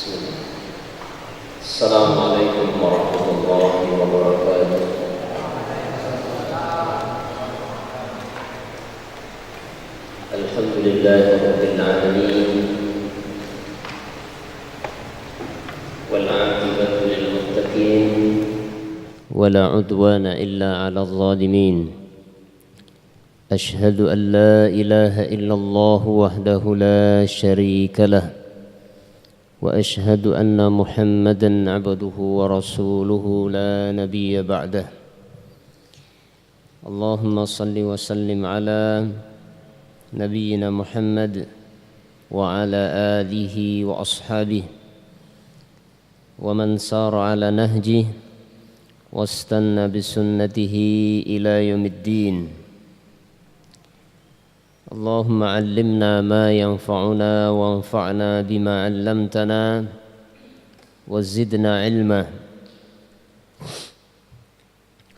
Assalamualaikum warahmatullahi wabarakatuh. Alhamdulillahirabbil alamin wal 'aqibatu lil muttaqin wala 'udwana illa 'alal zalimin. Ashhadu an la ilaha illallah wahdahu la syarika lah wa ashhadu anna Muhammadan 'abduhu wa rasuluhu la nabiyya ba'dah. Allahumma salli wa sallim ala nabiyyina Muhammad wa ala alihi wa ashabihi wa man sara ala nahjihi wastanna bisunnatihi ila yaumiddin. Allahumma 'allimna ma yanfa'una wanfa'na bima 'allamtana wa zidna 'ilma.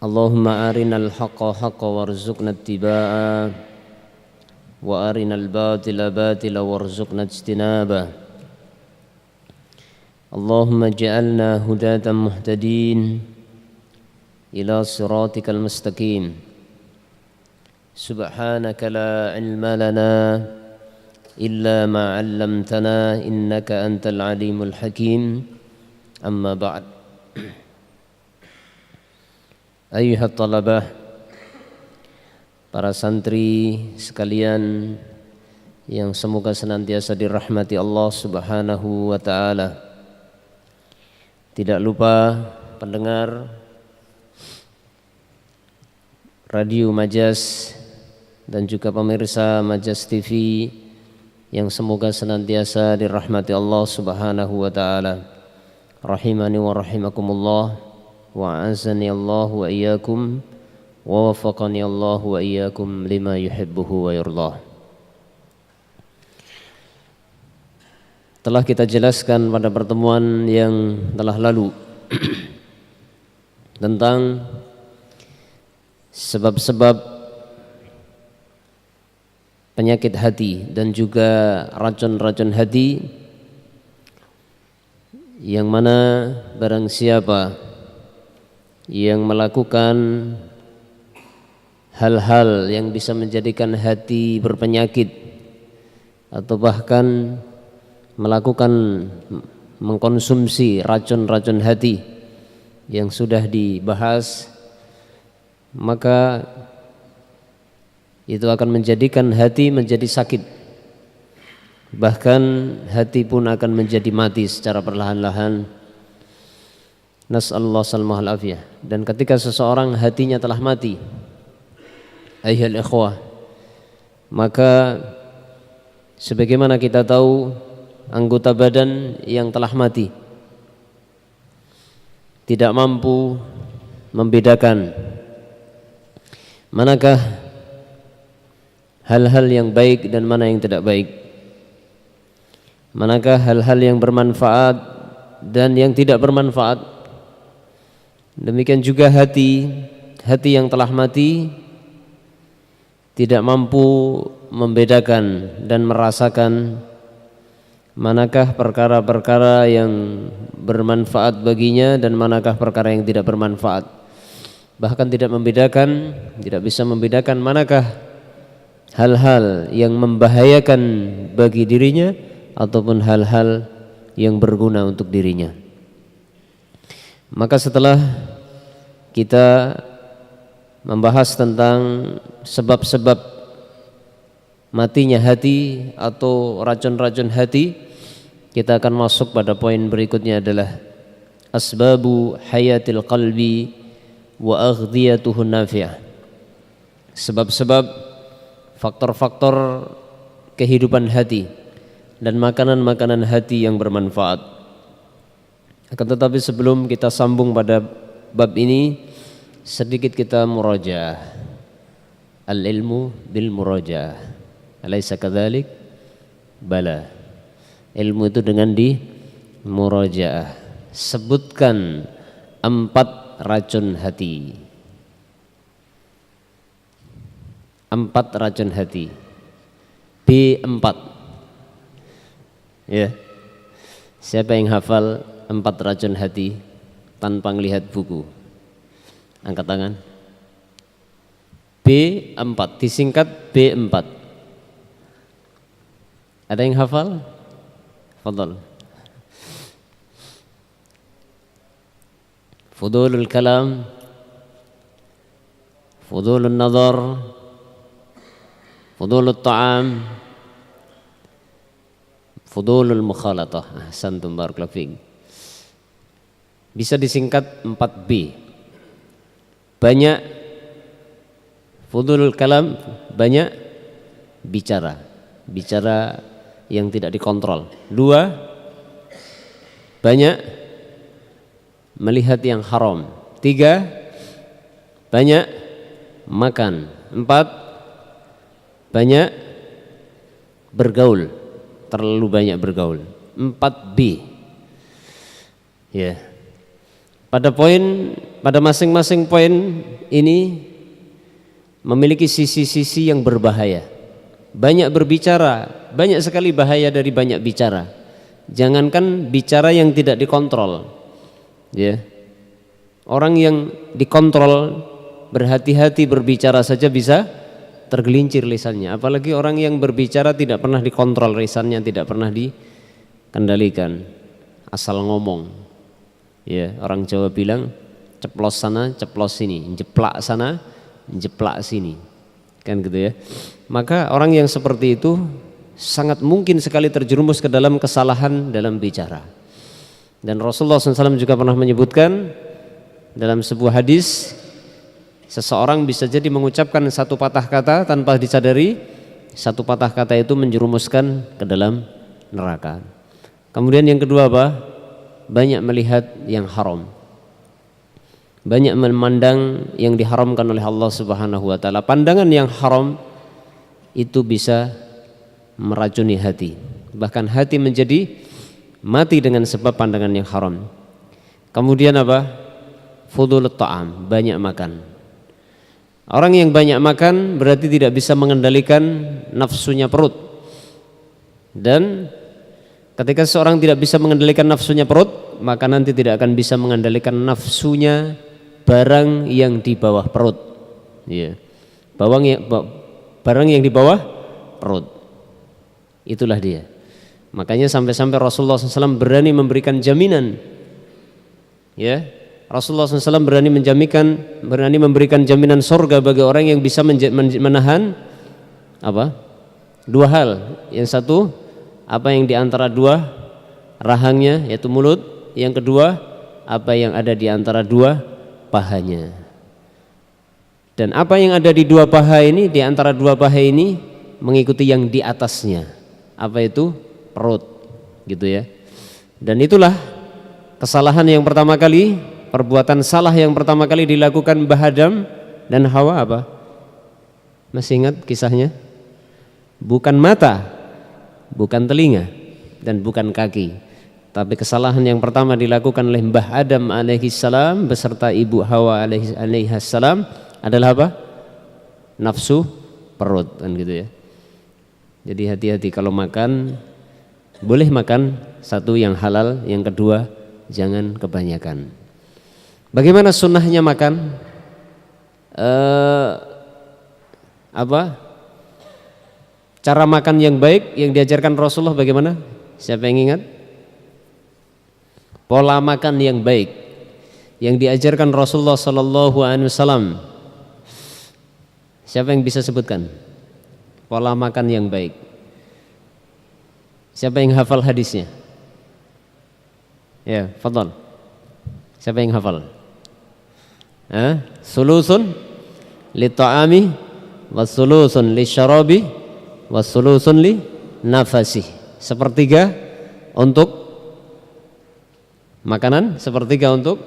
Allahumma arinal haqqa haqqan warzuqna ittiba'a wa arinal batila batila warzuqna ijtinaba. Allahumma ij'alna hudatan muhtadin ila siratikal mustaqim. Subhanaka la ilma lana illa ma 'allamtana innaka antal alimul hakim. Amma ba'd. Ayyuhat talabah, para santri sekalian yang semoga senantiasa dirahmati Allah Subhanahu wa taala. Tidak lupa pendengar Radio Majas dan juga pemirsa Majas TV yang semoga senantiasa dirahmati Allah Subhanahu wa taala. Rahimani wa rahimakumullah wa azani Allah wa iyyakum wa wafaqani Allah wa iyyakum lima yuhibbuhu wa yardah. Telah kita jelaskan pada pertemuan yang telah lalu tentang sebab-sebab penyakit hati dan juga racun-racun hati, yang mana barang siapa yang melakukan hal-hal yang bisa menjadikan hati berpenyakit atau bahkan melakukan mengkonsumsi racun-racun hati yang sudah dibahas, maka itu akan menjadikan hati menjadi sakit. Bahkan hati pun akan menjadi mati secara perlahan-lahan. Nas'alullah salmahal afiyah. Dan ketika seseorang hatinya telah mati, ayyuhal ikhwah, maka sebagaimana kita tahu, anggota badan yang telah mati tidak mampu membedakan manakah hal-hal yang baik dan mana yang tidak baik, manakah hal-hal yang bermanfaat dan yang tidak bermanfaat. Demikian juga hati yang telah mati tidak mampu membedakan dan merasakan manakah perkara-perkara yang bermanfaat baginya dan manakah perkara yang tidak bermanfaat. Bahkan tidak bisa membedakan manakah hal-hal yang membahayakan bagi dirinya ataupun hal-hal yang berguna untuk dirinya. Maka setelah kita membahas tentang sebab-sebab matinya hati atau racun-racun hati, kita akan masuk pada poin berikutnya adalah asbabu hayatil qalbi wa aghdiyatuhun nafi'ah. Sebab-sebab, faktor-faktor kehidupan hati dan makanan-makanan hati yang bermanfaat. Akan tetapi sebelum kita sambung pada bab ini, sedikit kita murajaah. Al-ilmu bil murajaah. Alaysa kadzalik? Bala. Ilmu itu dengan di murajaah. Sebutkan 4 racun hati. 4 racun hati. B4. Ya. Siapa yang hafal 4 racun hati tanpa melihat buku? Angkat tangan. B4, disingkat B4. Ada yang hafal? Fadhal. Fudulul kalam, fudulul nazar, fudulul ta'am, fudulul mukhalatah. Ahsantum barakallahu fiik. Bisa disingkat 4B. Banyak fudulul kalam, banyak bicara yang tidak dikontrol. 2, banyak melihat yang haram. 3, banyak makan. 4, banyak bergaul, terlalu banyak bergaul. 4B. Ya. Pada masing-masing poin ini memiliki sisi-sisi yang berbahaya. Banyak berbicara, banyak sekali bahaya dari banyak bicara. Jangankan bicara yang tidak dikontrol. Ya. Orang yang dikontrol, berhati-hati berbicara saja bisa tergelincir lisannya. Apalagi orang yang berbicara tidak pernah dikontrol lisannya, tidak pernah dikendalikan, asal ngomong. Ya, orang Jawa bilang ceplos sana, ceplos sini, jeplak sana, jeplak sini, kan gitu ya. Maka orang yang seperti itu sangat mungkin sekali terjerumus ke dalam kesalahan dalam bicara. Dan Rasulullah SAW juga pernah menyebutkan dalam sebuah hadis, seseorang bisa jadi mengucapkan satu patah kata tanpa disadari, satu patah kata itu menjerumuskan ke dalam neraka. Kemudian yang kedua apa? Banyak melihat yang haram, banyak memandang yang diharamkan oleh Allah Subhanahu wa ta'ala. Pandangan yang haram itu bisa meracuni hati, bahkan hati menjadi mati dengan sebab pandangan yang haram. Kemudian apa? Fudulut ta'am, banyak makan. Orang yang banyak makan berarti tidak bisa mengendalikan nafsunya perut. Dan ketika seorang tidak bisa mengendalikan nafsunya perut, maka nanti tidak akan bisa mengendalikan nafsunya barang yang di bawah perut. Ya. Barang yang di bawah perut. Itulah dia. Makanya sampai-sampai Rasulullah SAW berani memberikan jaminan. Ya, Rasulullah SAW berani memberikan jaminan surga bagi orang yang bisa menahan apa? 2 hal. Yang satu, apa yang di antara 2 rahangnya, yaitu mulut. Yang kedua, apa yang ada di antara 2 pahanya. Dan apa yang ada di 2 paha ini, di antara 2 paha ini mengikuti yang di atasnya. Apa itu? Perut, gitu ya. Dan itulah kesalahan yang pertama kali, perbuatan salah yang pertama kali dilakukan Mbah Adam dan Hawa apa? Masih ingat kisahnya? Bukan mata, bukan telinga, dan bukan kaki. Tapi kesalahan yang pertama dilakukan oleh Mbah Adam alaihissalam beserta Ibu Hawa alaihissalam adalah apa? Nafsu perut, kan gitu ya. Jadi hati-hati kalau makan. Boleh makan, satu yang halal, yang kedua jangan kebanyakan. Bagaimana sunnahnya makan? Cara makan yang baik yang diajarkan Rasulullah bagaimana? Siapa yang ingat? Pola makan yang baik yang diajarkan Rasulullah SAW. Siapa yang bisa sebutkan? Pola makan yang baik. Siapa yang hafal hadisnya? Ya, fadhal. Siapa yang hafal? Sulusun li ta'ami wa sulusun li syarabi wa sulusun li nafasi. Sepertiga untuk makanan, sepertiga untuk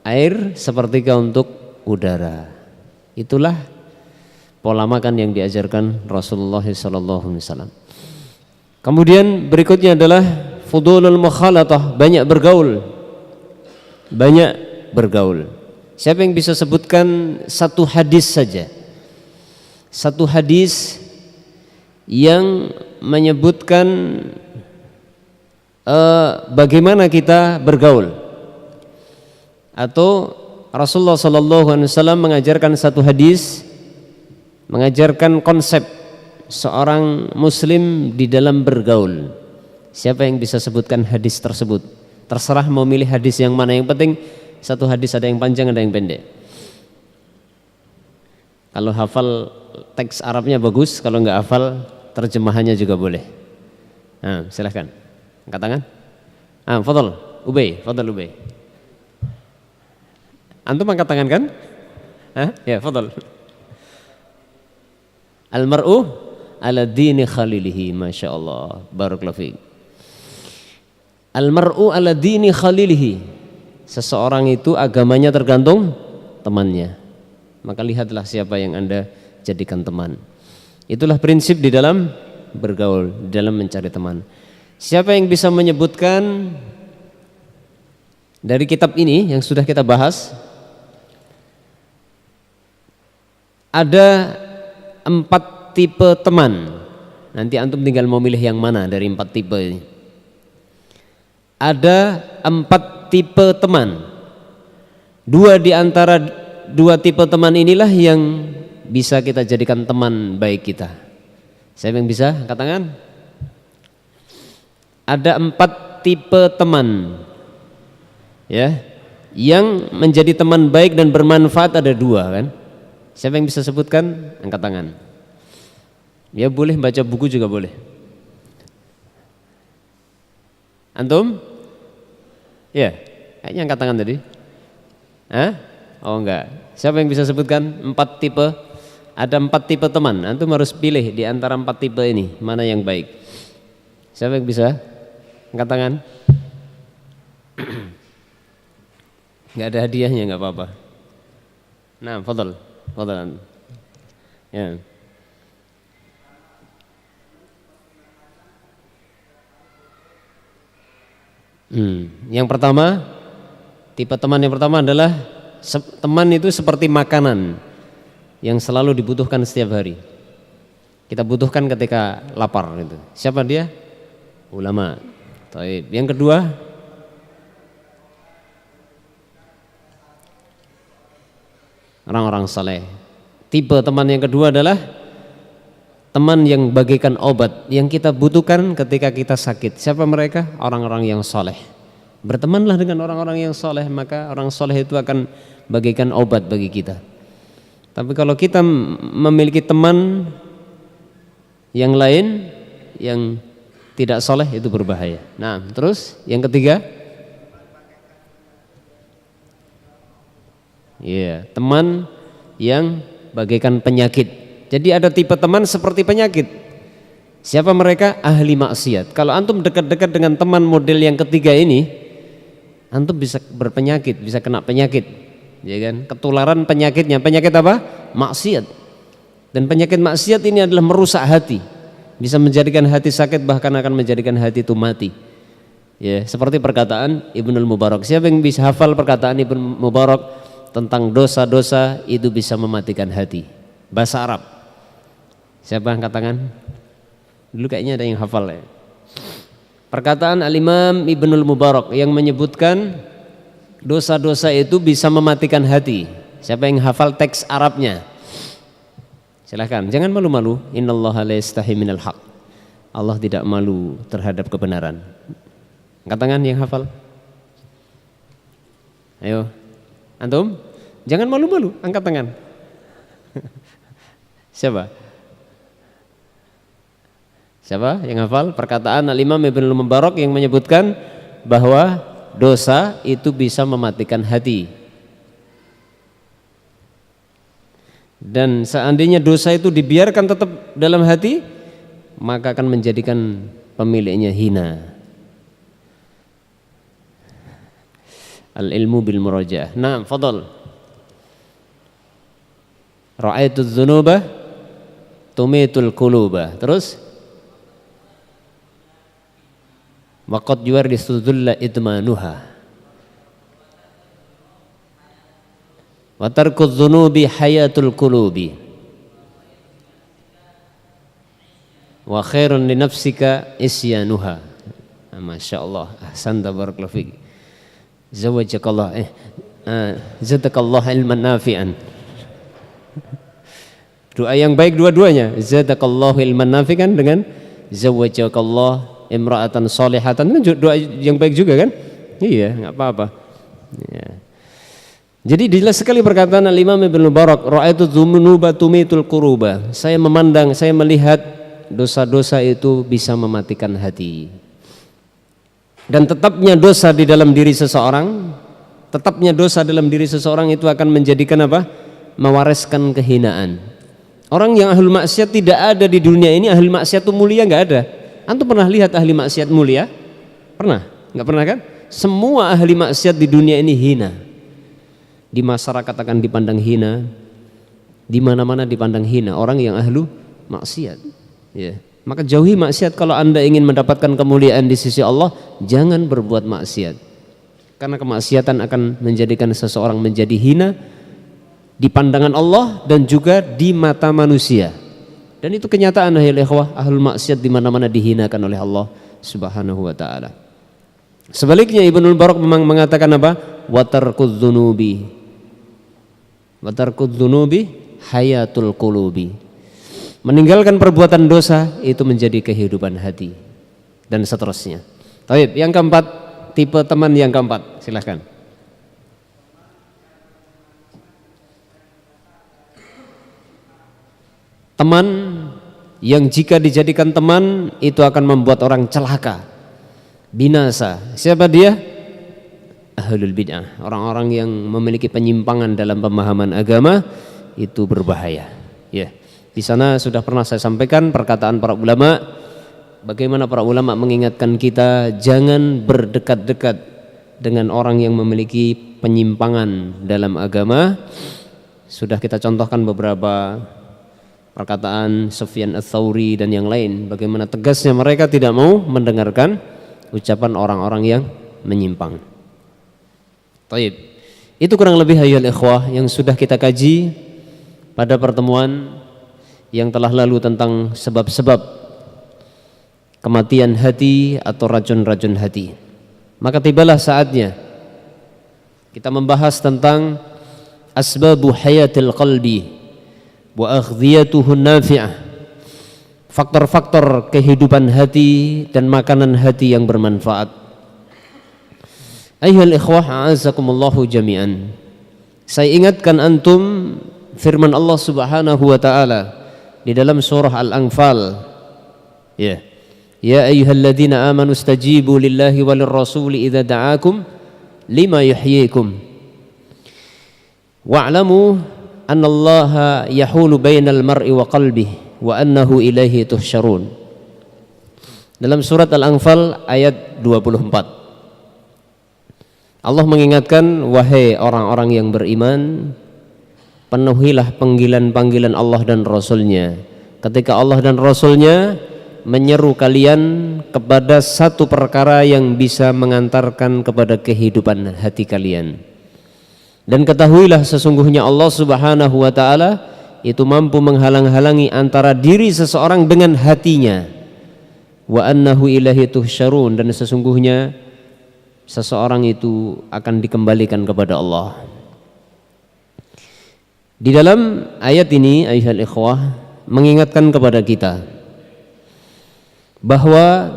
air, sepertiga untuk udara. Itulah pola makan yang diajarkan Rasulullah SAW. Kemudian berikutnya adalah fudulul mukhalatah, banyak bergaul. Banyak bergaul. Siapa yang bisa sebutkan satu hadis saja? Satu hadis yang menyebutkan bagaimana kita bergaul, atau Rasulullah SAW mengajarkan satu hadis, mengajarkan konsep seorang muslim di dalam bergaul. Siapa yang bisa sebutkan hadis tersebut? Terserah mau milih hadis yang mana, yang penting satu hadis, ada yang panjang ada yang pendek. Kalau hafal teks Arabnya bagus, kalau nggak hafal terjemahannya juga boleh. Nah, silahkan angkat tangan. Fadhal Ubay, Fadhal Ubay. Antum angkat tangan kan? Ya, fadhal. Al-mar'u ala dini khalilihi, Masya Allah, barakallahu fiik. Al-mar'u ala dini khalilihi, seseorang itu agamanya tergantung temannya. Maka lihatlah siapa yang Anda jadikan teman. Itulah prinsip di dalam bergaul, di dalam mencari teman. Siapa yang bisa menyebutkan dari kitab ini yang sudah kita bahas, ada 4 tipe teman. Nanti antum tinggal mau milih yang mana dari 4 tipe ini. Ada 4 tipe teman. 2 di antara 2 tipe teman inilah yang bisa kita jadikan teman baik kita. Siapa yang bisa? Angkat tangan. Ada 4 tipe teman, ya, yang menjadi teman baik dan bermanfaat ada 2 kan? Siapa yang bisa sebutkan? Angkat tangan. Ya boleh baca buku juga boleh. Antum? Ya, kayaknya angkat tangan tadi. Oh enggak. Siapa yang bisa sebutkan 4 tipe? Ada 4 tipe teman. Antum harus pilih di antara 4 tipe ini mana yang baik. Siapa yang bisa? Angkat tangan. Enggak ada hadiahnya, enggak apa-apa. Nah, fadhal. Fadhal. Ya. Yang pertama, tipe teman yang pertama adalah teman itu seperti makanan yang selalu dibutuhkan setiap hari. Kita butuhkan ketika lapar gitu. Siapa dia? Ulama. Taib. Yang kedua, orang-orang saleh. Tipe teman yang kedua adalah teman yang bagaikan obat yang kita butuhkan ketika kita sakit. Siapa mereka? Orang-orang yang soleh. Bertemanlah dengan orang-orang yang soleh, maka orang soleh itu akan bagaikan obat bagi kita. Tapi kalau kita memiliki teman yang lain yang tidak soleh, itu berbahaya. Nah, terus yang ketiga, teman yang bagaikan penyakit. Jadi ada tipe teman seperti penyakit. Siapa mereka? Ahli maksiat. Kalau antum dekat-dekat dengan teman model yang ketiga ini, antum bisa berpenyakit, bisa kena penyakit, ya kan? Ketularan penyakitnya, penyakit apa? Maksiat. Dan penyakit maksiat ini adalah merusak hati, bisa menjadikan hati sakit, bahkan akan menjadikan hati itu mati. Ya, seperti perkataan Ibnul Mubarak. Siapa yang bisa hafal perkataan Ibnu Mubarak tentang dosa-dosa itu bisa mematikan hati? Bahasa Arab. Siapa angkat tangan? Dulu kayaknya ada yang hafal ya. Perkataan Al-Imam Ibnul Mubarak yang menyebutkan dosa-dosa itu bisa mematikan hati. Siapa yang hafal teks Arabnya? Silahkan, jangan malu-malu. Innallaha la yastahi minal haq. Allah tidak malu terhadap kebenaran. Angkat tangan yang hafal. Ayo, antum, jangan malu-malu, angkat tangan. Siapa yang hafal perkataan Al-Imam Ibnul Mubarak yang menyebutkan bahwa dosa itu bisa mematikan hati. Dan seandainya dosa itu dibiarkan tetap dalam hati, maka akan menjadikan pemiliknya hina. Al-ilmu bil murajaah. Nah, fadhal. Ra'aitu dzunuba tumitul quluba. Terus waqad yuwarrisu dzulla idmanuha wa tarku dzunubi hayatul qulubi wa khairun li nafsika isyanuha. Masya Allah, ahsanta barakallahu fiik. Zawajakallah zadakallah ilman nafi'an. Doa yang baik dua-duanya, zadakallahu ilman nafi'an dengan zawajakallah imra'atan salihatan, doa yang baik juga kan? Iya, enggak apa-apa. Ya. Jadi jelas sekali perkataan Al-Imam Ibnu Mubarak, ra'aitu dzunuba tumitul quruba. Saya memandang, saya melihat dosa-dosa itu bisa mematikan hati. Dan tetapnya dosa di dalam diri seseorang, tetapnya dosa dalam diri seseorang itu akan menjadikan apa? Mewariskan kehinaan. Orang yang ahli maksiat tidak ada di dunia ini, ahli maksiat itu mulia nggak ada. Antum pernah lihat ahli maksiat mulia? Pernah? Nggak pernah kan? Semua ahli maksiat di dunia ini hina. Di masyarakat akan dipandang hina, di mana-mana dipandang hina orang yang ahlu maksiat. Ya. Maka jauhi maksiat. Kalau Anda ingin mendapatkan kemuliaan di sisi Allah, jangan berbuat maksiat. Karena kemaksiatan akan menjadikan seseorang menjadi hina di pandangan Allah dan juga di mata manusia. Dan itu kenyataan ahli ikhwah, ahlul maksiat di mana-mana dihinakan oleh Allah Subhanahu wa taala. Sebaliknya Ibnu Mubarak memang mengatakan apa? Wa tarkudz dzunubi. Wa tarkudz dzunubi hayatul qulubi. Meninggalkan perbuatan dosa itu menjadi kehidupan hati dan seterusnya. Baik, yang keempat, tipe teman yang keempat, silahkan. Teman yang jika dijadikan teman itu akan membuat orang celaka, binasa. Siapa dia? Ahlul bid'ah, orang-orang yang memiliki penyimpangan dalam pemahaman agama itu berbahaya. Ya. Di sana sudah pernah saya sampaikan perkataan para ulama, bagaimana para ulama mengingatkan kita jangan berdekat-dekat dengan orang yang memiliki penyimpangan dalam agama. Sudah kita contohkan beberapa perkataan Sufyan Ats-Tsauri dan yang lain, bagaimana tegasnya mereka tidak mau mendengarkan ucapan orang-orang yang menyimpang. Taib. Itu kurang lebih ayyuhal ikhwah yang sudah kita kaji pada pertemuan yang telah lalu tentang sebab-sebab kematian hati atau racun-racun hati. Maka tibalah saatnya kita membahas tentang asbabu hayatil qalbi wa aghdhiyatuhu nafi'ah, faktor-faktor kehidupan hati dan makanan hati yang bermanfaat. Ayyuhal ikhwah a'azakumullahu jami'an. Saya ingatkan antum firman Allah Subhanahu wa taala di dalam surah Al-Anfal, ya, ya ayyuhalladzina amanu stajibu lillahi walir rasuli idza da'akum lima yuhyikum wa'lamu annallaha yahulu bainal mar'i wa qalbihi wa annahu ilaihi tuhsyarun. Dalam surat Al-Anfal ayat 24, Allah mengingatkan, wahai orang-orang yang beriman, penuhilah panggilan-panggilan Allah dan Rasulnya ketika Allah dan Rasulnya menyeru kalian kepada satu perkara yang bisa mengantarkan kepada kehidupan hati kalian. Dan ketahuilah sesungguhnya Allah Subhanahu wa ta'ala itu mampu menghalang-halangi antara diri seseorang dengan hatinya. Wa annahu ilaihi tuhsyarun, dan sesungguhnya seseorang itu akan dikembalikan kepada Allah. Di dalam ayat ini ayyuhal ikhwah mengingatkan kepada kita bahwa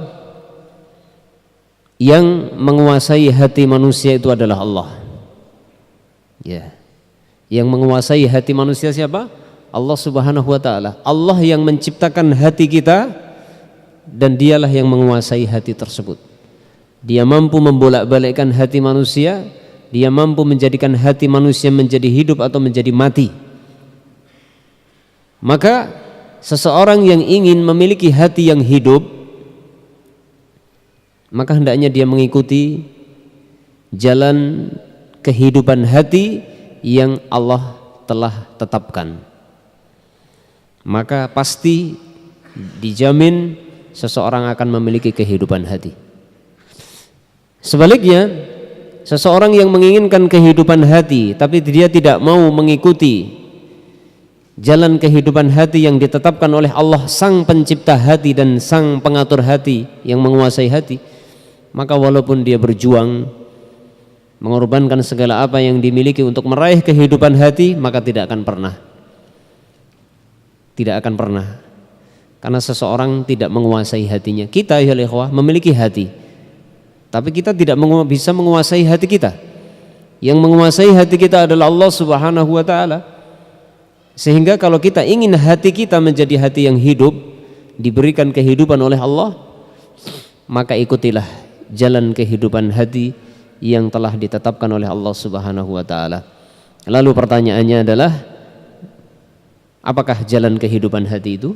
yang menguasai hati manusia itu adalah Allah. Ya. Yang menguasai hati manusia siapa? Allah Subhanahu wa taala. Allah yang menciptakan hati kita dan dialah yang menguasai hati tersebut. Dia mampu membolak-balikkan hati manusia. Dia mampu menjadikan hati manusia menjadi hidup atau menjadi mati. Maka seseorang yang ingin memiliki hati yang hidup, maka hendaknya dia mengikuti jalan kehidupan hati yang Allah telah tetapkan. Maka pasti dijamin seseorang akan memiliki kehidupan hati. Sebaliknya, seseorang yang menginginkan kehidupan hati tapi dia tidak mau mengikuti jalan kehidupan hati yang ditetapkan oleh Allah, sang pencipta hati dan sang pengatur hati yang menguasai hati, maka walaupun dia berjuang mengorbankan segala apa yang dimiliki untuk meraih kehidupan hati, maka tidak akan pernah, karena seseorang tidak menguasai hatinya. Kita ya ikhwah memiliki hati, tapi kita tidak bisa menguasai hati kita. Yang menguasai hati kita adalah Allah Subhanahu wa ta'ala. Sehingga kalau kita ingin hati kita menjadi hati yang hidup, diberikan kehidupan oleh Allah, maka ikutilah jalan kehidupan hati yang telah ditetapkan oleh Allah Subhanahu wa ta'ala. Lalu pertanyaannya adalah, apakah jalan kehidupan hati itu?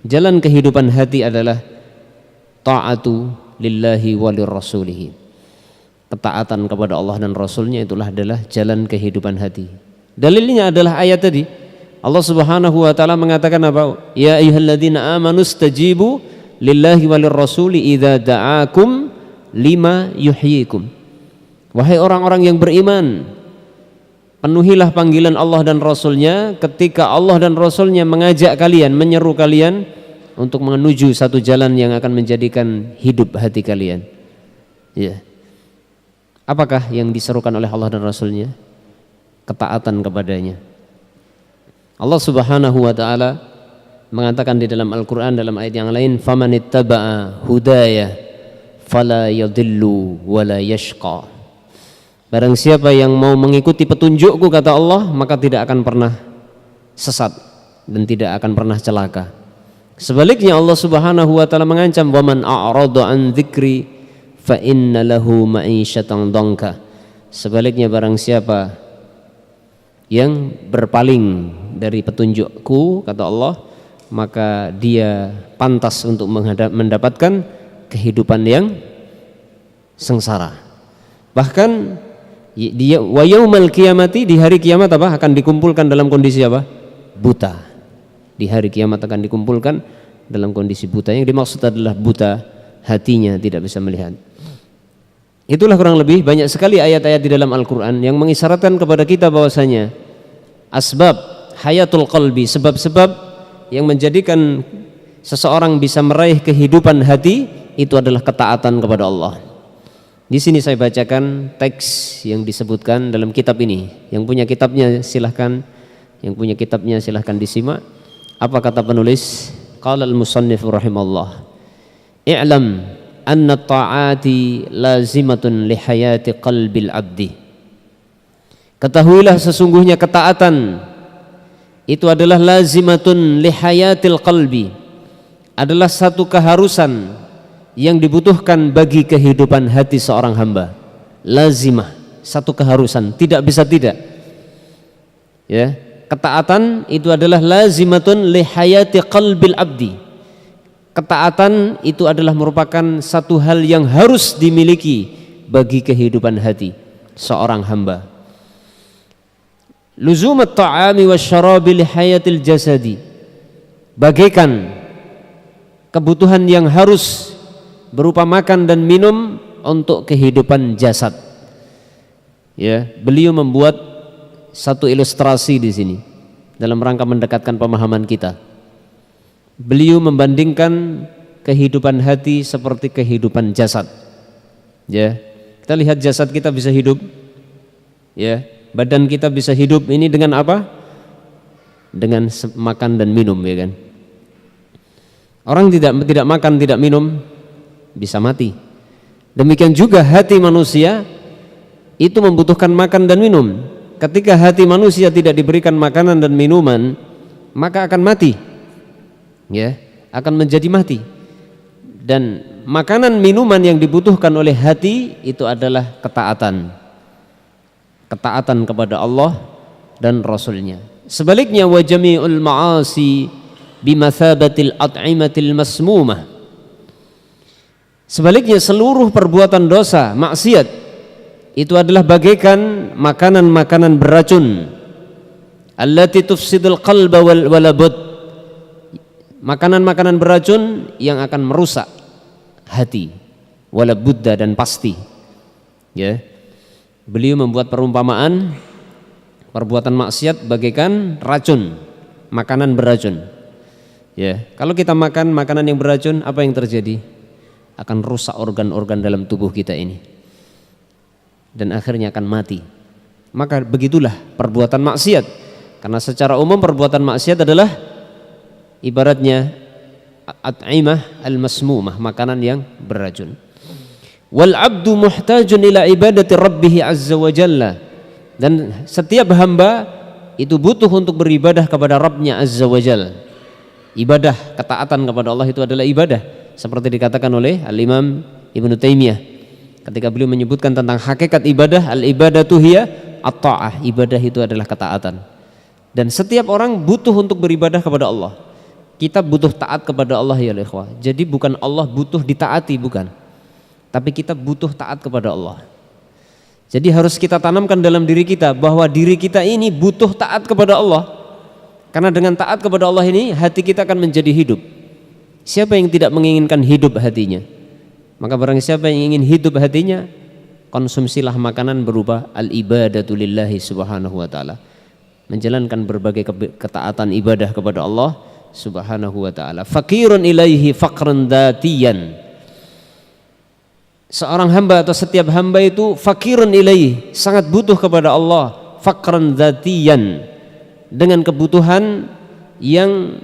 Jalan kehidupan hati adalah ta'atu lillahi walirrasulihi. Ketaatan kepada Allah dan Rasulnya adalah jalan kehidupan hati. Dalilnya adalah ayat tadi. Allah Subhanahu wa ta'ala mengatakan apa? Ya ayyuhalladzina amanu stajibu lillahi walirrasuli idza da'akum lima yuhyikum. Wahai orang-orang yang beriman, penuhilah panggilan Allah dan Rasulnya ketika Allah dan Rasulnya mengajak kalian, menyeru kalian untuk menuju satu jalan yang akan menjadikan hidup hati kalian. Ya. Apakah yang diserukan oleh Allah dan Rasulnya? Ketaatan kepadanya. Allah Subhanahu wa ta'ala mengatakan di dalam Al-Quran dalam ayat yang lain, famanittaba'a hudaya fala yadhillu wala yashqa. Barang siapa yang mau mengikuti petunjukku, kata Allah, maka tidak akan pernah sesat dan tidak akan pernah celaka. Sebaliknya Allah Subhanahu wa ta'ala mengancam, waman a'rada an dzikri fa inna lahu ma'isyatan dhanka. Sebaliknya barang siapa yang berpaling dari petunjukku, kata Allah, maka dia pantas untuk mendapatkan kehidupan yang sengsara. Bahkan dia wa yaumal qiyamati, di hari kiamat apa? Akan dikumpulkan dalam kondisi apa? Buta. Di hari kiamat akan dikumpulkan dalam kondisi buta. Yang dimaksud adalah buta hatinya, tidak bisa melihat. Itulah kurang lebih banyak sekali ayat-ayat di dalam Al-Quran yang mengisyaratkan kepada kita bahwasanya asbab hayatul qalbi, sebab-sebab yang menjadikan seseorang bisa meraih kehidupan hati itu adalah ketaatan kepada Allah. Di sini saya bacakan teks yang disebutkan dalam kitab ini. Yang punya kitabnya silahkan disimak. Apa kata penulis? Qala al-musannif rahimallah, i'lam anna ta'ati lazimatun li hayati qalbil abdi. Ketahuilah sesungguhnya ketaatan itu adalah lazimatun li hayatil qalbi, adalah satu keharusan yang dibutuhkan bagi kehidupan hati seorang hamba. Lazimah, satu keharusan, tidak bisa tidak. Ya, ketaatan itu adalah lazimatun li hayati qalbil abdi. Ketaatan itu adalah merupakan satu hal yang harus dimiliki bagi kehidupan hati seorang hamba. Luzumat ta'ami wasyarabi li hayatil jasadi, bagaikan kebutuhan yang harus berupa makan dan minum untuk kehidupan jasad. Ya, beliau membuat satu ilustrasi di sini dalam rangka mendekatkan pemahaman kita. Beliau membandingkan kehidupan hati seperti kehidupan jasad. Ya, kita lihat jasad kita bisa hidup. Ya, badan kita bisa hidup ini dengan apa? Dengan makan dan minum, ya kan? Orang tidak makan, tidak minum bisa mati. Demikian juga hati manusia itu membutuhkan makan dan minum. Ketika hati manusia tidak diberikan makanan dan minuman, maka akan mati. Ya, akan menjadi mati. Dan makanan minuman yang dibutuhkan oleh hati itu adalah ketaatan. Ketaatan kepada Allah dan Rasulnya. Sebaliknya wa jami'ul ma'asi bimathabatil at'imatil masmumah. Sebaliknya seluruh perbuatan dosa, maksiat itu adalah bagaikan makanan-makanan beracun. Allati tufsidul qalba wal walabud. Makanan-makanan beracun yang akan merusak hati, wala budda, dan pasti. Ya, beliau membuat perumpamaan perbuatan maksiat bagaikan racun, makanan beracun. Ya, kalau kita makan makanan yang beracun, apa yang terjadi? akan rusak organ-organ dalam tubuh kita ini dan akhirnya akan mati. Maka begitulah perbuatan maksiat, karena secara umum perbuatan maksiat adalah ibaratnya at'imah al-masmumah, makanan yang beracun. Wal abdu muhtajun ila ibadati rabbih azza wa jalla, dan setiap hamba itu butuh untuk beribadah kepada Rabbnya azza wa jalla. Ibadah, ketaatan kepada Allah itu adalah ibadah, seperti dikatakan oleh Al-Imam Ibnu Taimiyah ketika beliau menyebutkan tentang hakikat ibadah, al-ibadatu hiya at-ta'ah, ibadah itu adalah ketaatan. Dan setiap orang butuh untuk beribadah kepada Allah. Kita butuh taat kepada Allah ya ikhwah. Jadi bukan Allah butuh ditaati, bukan, tapi kita butuh taat kepada Allah. Jadi harus kita tanamkan dalam diri kita bahwa diri kita ini butuh taat kepada Allah. Karena dengan taat kepada Allah ini hati kita akan menjadi hidup. Siapa yang tidak menginginkan hidup hatinya? Maka barang siapa yang ingin hidup hatinya, konsumsilah makanan berupa al-ibadatu lillahi subhanahu wa ta'ala, menjalankan berbagai ketaatan ibadah kepada Allah subhanahu wa ta'ala. Fakirun ilaihi faqran datiyan, seorang hamba atau setiap hamba itu fakirun ilaihi, sangat butuh kepada Allah, faqran datiyan, dengan kebutuhan yang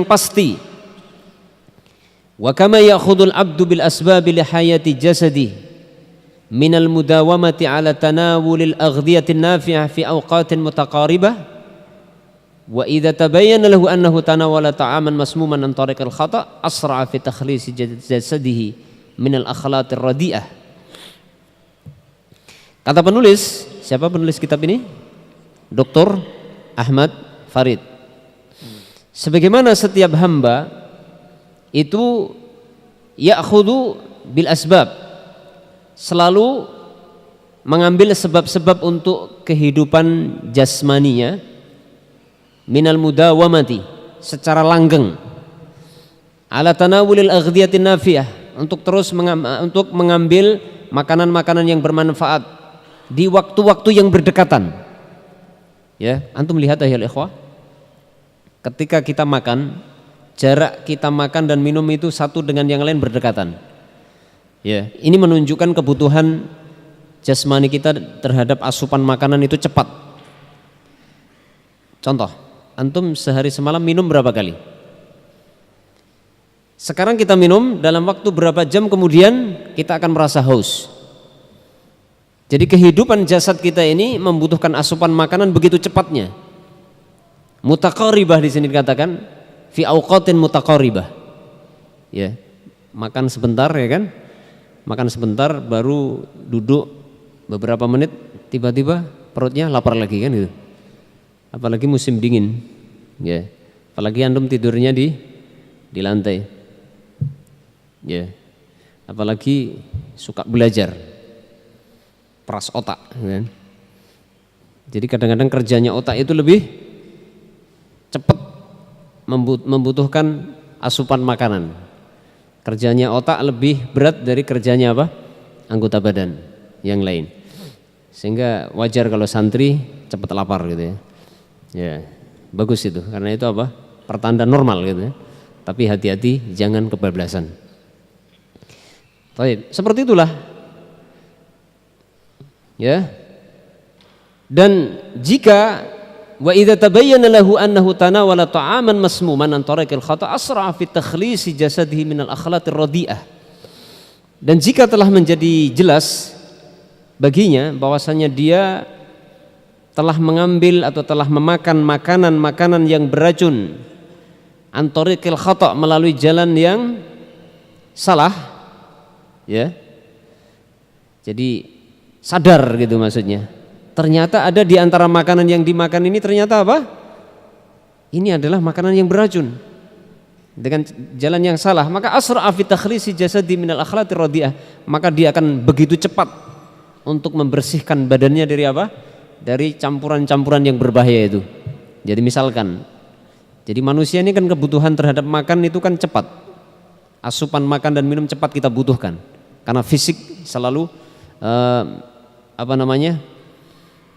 pasti. Wa kama ya'khudul abdu bil asbabi li hayati jasadi minal mudawamati ala tanawulil aghdhiyatin nafi'ah fi awqatin mutaqaribah, wa idza tabayyana lahu annahu tanawala ta'aman masmuman an tariqil khata' asra'a fi takhlisi jasadihi minal akhlaqir radi'ah. Kata penulis, siapa penulis kitab ini? Dr. Ahmad Farid. Sebagaimana setiap hamba itu ya'khudhu bil asbab, selalu mengambil sebab-sebab untuk kehidupan jasmaninya, minal mudawamati, secara langgeng, ala tanawulil aghdhiyatin nafi'ah, untuk terus untuk mengambil makanan-makanan yang bermanfaat di waktu-waktu yang berdekatan. Ya, antum lihat ya ikhwah, ketika kita makan, jarak kita makan dan minum itu satu dengan yang lain berdekatan. Ya, ini menunjukkan kebutuhan jasmani kita terhadap asupan makanan itu cepat. Contoh, antum sehari semalam minum berapa kali? Sekarang kita minum, dalam waktu berapa jam kemudian kita akan merasa haus. Jadi kehidupan jasad kita ini membutuhkan asupan makanan begitu cepatnya. Mutaqaribah di sini dikatakan fi awqatin mutaqaribah. Ya, makan sebentar ya kan? Makan sebentar baru duduk beberapa menit tiba-tiba perutnya lapar lagi kan gitu. Apalagi musim dingin. Ya. Apalagi antum tidurnya di lantai. Ya. Apalagi suka belajar. Peras otak kan? Jadi kadang-kadang kerjanya otak itu lebih cepat membutuhkan asupan makanan. Kerjanya otak lebih berat dari kerjanya apa? Anggota badan yang lain. Sehingga wajar kalau santri cepat lapar gitu ya. Ya, bagus itu, karena itu apa? Pertanda normal gitu ya. Tapi hati-hati jangan kebablasan. Baik, seperti itulah. Ya. Dan jika wa idza tabayyana lahu annahu tanawala ta'aman masmuman an tariqil khata' asra'a fi takhlisi jasadihi minal akhlaqir radi'ah. Dan jika telah menjadi jelas baginya bahwasanya dia telah mengambil atau telah memakan makanan-makanan yang beracun an tariqil khata', melalui jalan yang salah, ya. Jadi sadar gitu maksudnya. Ternyata ada di antara makanan yang dimakan ini ternyata apa? Ini adalah makanan yang beracun. Dengan jalan yang salah, maka asra'a fi takhlisi jasadi minal akhlaqir radi'ah, maka dia akan begitu cepat untuk membersihkan badannya dari apa? Dari campuran-campuran yang berbahaya itu. Jadi misalkan, jadi manusia ini kan kebutuhan terhadap makan itu kan cepat. Asupan makan dan minum cepat kita butuhkan. Karena fisik selalu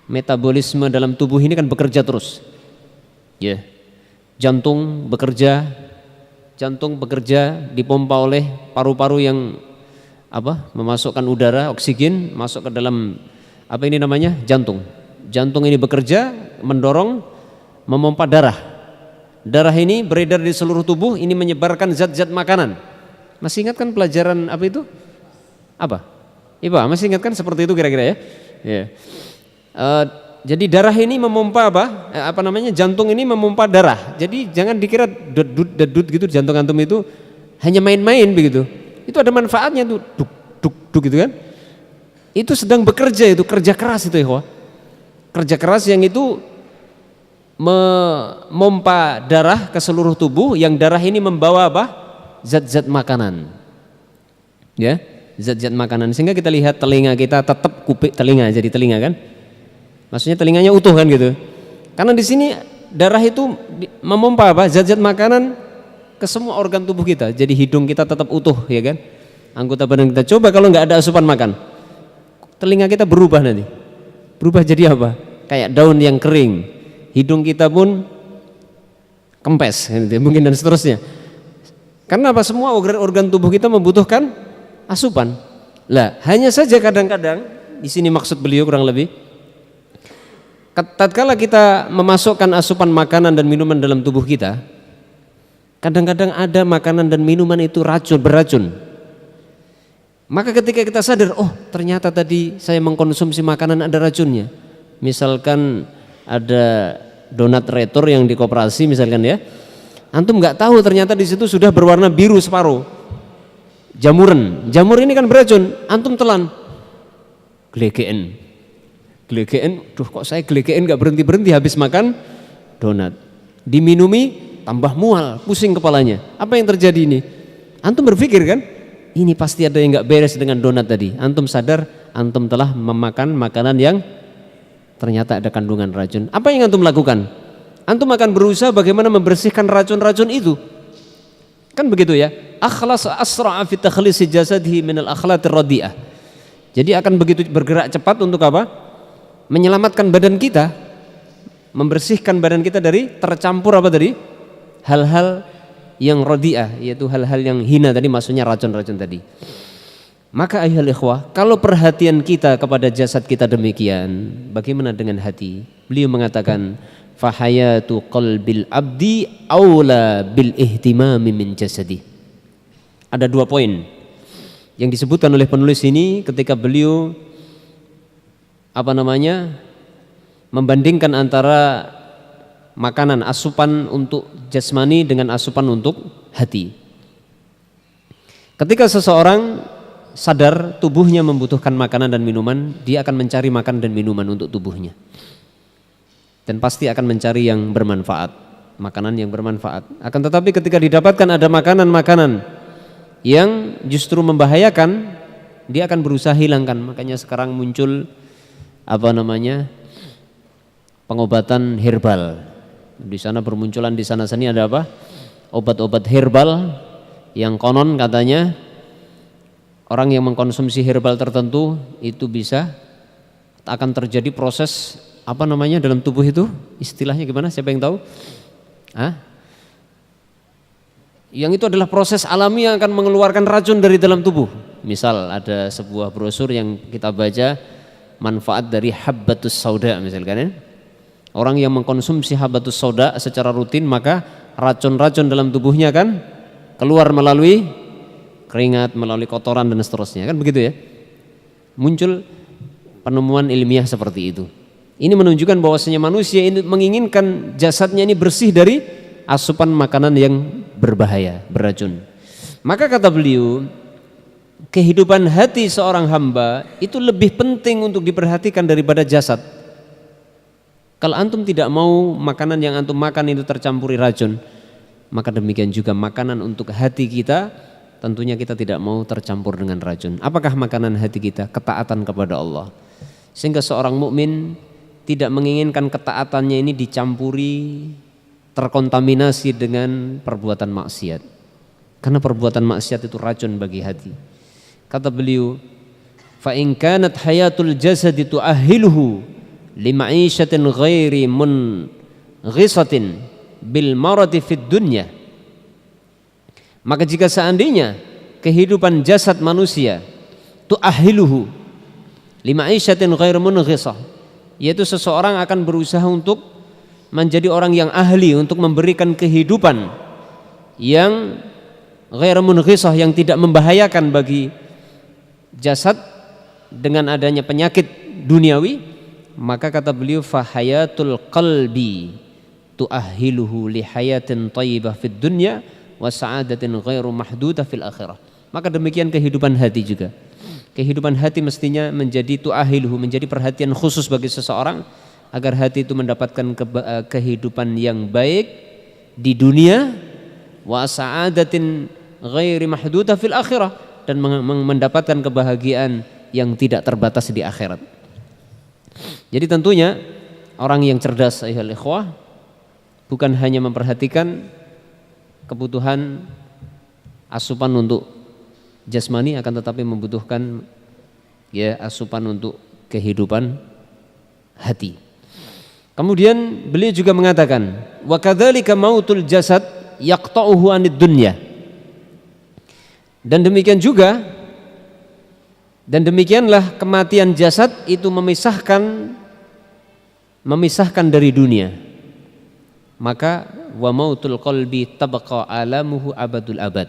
metabolisme dalam tubuh ini kan bekerja terus. Ya. Jantung bekerja jantung bekerja dipompa oleh paru-paru yang memasukkan udara, oksigen masuk ke dalam jantung. Jantung ini bekerja mendorong, memompa darah. Darah ini beredar di seluruh tubuh, ini menyebarkan zat-zat makanan. Masih ingat kan pelajaran IPA, masih ingat kan seperti itu kira-kira ya? Ya. Jadi darah ini memompa jantung ini memompa darah. Jadi jangan dikira dedut gitu jantung antum itu hanya main-main begitu. Itu ada manfaatnya tuh, duk gitu kan. Itu sedang bekerja, itu kerja keras itu ya. Kerja keras yang itu memompa darah ke seluruh tubuh, yang darah ini membawa zat-zat makanan. Ya, zat-zat makanan, sehingga kita lihat telinga kita tetap kupik telinga, jadi telinga kan. Maksudnya telinganya utuh kan gitu. Karena di sini darah itu memompa zat-zat makanan ke semua organ tubuh kita. Jadi hidung kita tetap utuh ya kan. Anggota badan kita. Coba kalau nggak ada asupan makan, telinga kita berubah nanti. Berubah jadi apa? Kayak daun yang kering. Hidung kita pun kempes mungkin dan seterusnya. Karena semua organ tubuh kita membutuhkan asupan. Lah, hanya saja kadang-kadang di sini maksud beliau kurang lebih, tatkala kita memasukkan asupan makanan dan minuman dalam tubuh kita, kadang-kadang ada makanan dan minuman itu beracun. Maka ketika kita sadar, oh ternyata tadi saya mengkonsumsi makanan ada racunnya. Misalkan ada donat retor yang di koperasi misalkan ya, antum nggak tahu ternyata di situ sudah berwarna biru separuh. Jamur ini kan beracun, antum telan, glegeen, kok saya glegeen gak berhenti habis makan donat. Diminumi tambah mual, pusing kepalanya. Apa yang terjadi ini? Antum berpikir kan, ini pasti ada yang gak beres dengan donat tadi. Antum sadar, antum telah memakan makanan yang ternyata ada kandungan racun. Apa yang antum lakukan? Antum akan berusaha bagaimana membersihkan racun-racun itu. Kan begitu ya? Akhlas asra'a fi takhlisi jasadihi minal akhlatir radiyah. Jadi akan begitu bergerak cepat untuk apa? Menyelamatkan badan kita, membersihkan badan kita dari tercampur hal-hal yang radiah, yaitu hal-hal yang hina tadi, maksudnya racun-racun tadi. Maka ayyuhal ikhwah, kalau perhatian kita kepada jasad kita demikian, bagaimana dengan hati? Beliau mengatakan, fahayatu qalbil abdi aula bil ihtimami min jasadi. Ada 2 poin yang disebutkan oleh penulis ini ketika beliau membandingkan antara makanan, asupan untuk jasmani dengan asupan untuk hati. Ketika seseorang sadar tubuhnya membutuhkan makanan dan minuman, dia akan mencari makan dan minuman untuk tubuhnya. Dan pasti akan mencari yang bermanfaat, makanan yang bermanfaat. Akan tetapi ketika didapatkan ada makanan-makanan yang justru membahayakan, dia akan berusaha hilangkan. Makanya sekarang muncul pengobatan herbal. Di sana bermunculan di sana sini ada obat-obat herbal yang konon katanya orang yang mengkonsumsi herbal tertentu itu bisa akan terjadi proses dalam tubuh itu, istilahnya gimana? Siapa yang tahu? Yang itu adalah proses alami yang akan mengeluarkan racun dari dalam tubuh. Misal ada sebuah brosur yang kita baca, manfaat dari habbatus sauda misalkan ya. Orang yang mengkonsumsi habbatus sauda secara rutin, maka racun-racun dalam tubuhnya kan keluar melalui keringat, melalui kotoran dan seterusnya, kan begitu ya. Muncul penemuan ilmiah seperti itu. Ini menunjukkan bahwasanya manusia ini menginginkan jasadnya ini bersih dari asupan makanan yang berbahaya, beracun. Maka kata beliau, kehidupan hati seorang hamba itu lebih penting untuk diperhatikan daripada jasad. Kalau antum tidak mau makanan yang antum makan itu tercampuri racun, maka demikian juga makanan untuk hati kita, tentunya kita tidak mau tercampur dengan racun. Apakah makanan hati kita? Ketaatan kepada Allah. Sehingga seorang mukmin tidak menginginkan ketaatannya ini dicampuri, terkontaminasi dengan perbuatan maksiat. Karena perbuatan maksiat itu racun bagi hati. Kata beliau, fa in kanat hayatul jasadi tu'ahhiluhu lima'ishatin ghairi munghisatin bil marati fid dunya. Maka jika seandainya kehidupan jasad manusia tu'ahiluhu lima'isyatin ghair munghishah, yaitu seseorang akan berusaha untuk menjadi orang yang ahli untuk memberikan kehidupan yang ghair munghishah, yang tidak membahayakan bagi jasad dengan adanya penyakit duniawi, maka kata beliau fahayatul qalbi tu'ahiluhu lihayatin thayyibah fid dunya wa sa'adatin ghairu mahdudah fil akhirah. Maka demikian kehidupan hati juga. Kehidupan hati mestinya menjadi tu'ahiluhu, menjadi perhatian khusus bagi seseorang agar hati itu mendapatkan kehidupan yang baik di dunia, wa sa'adatin ghairi mahdudah fil akhirah, dan mendapatkan kebahagiaan yang tidak terbatas di akhirat. Jadi tentunya orang yang cerdas ayuhal ikhwah bukan hanya memperhatikan kebutuhan asupan untuk jasmani, akan tetapi membutuhkan asupan untuk kehidupan hati. Kemudian beliau juga mengatakan wa kadzalika mautul jasad yaqta'uhu anid dunya. Dan demikianlah kematian jasad itu memisahkan dari dunia. Maka wa mautul qalbi tabqa alamuhu abadul abad.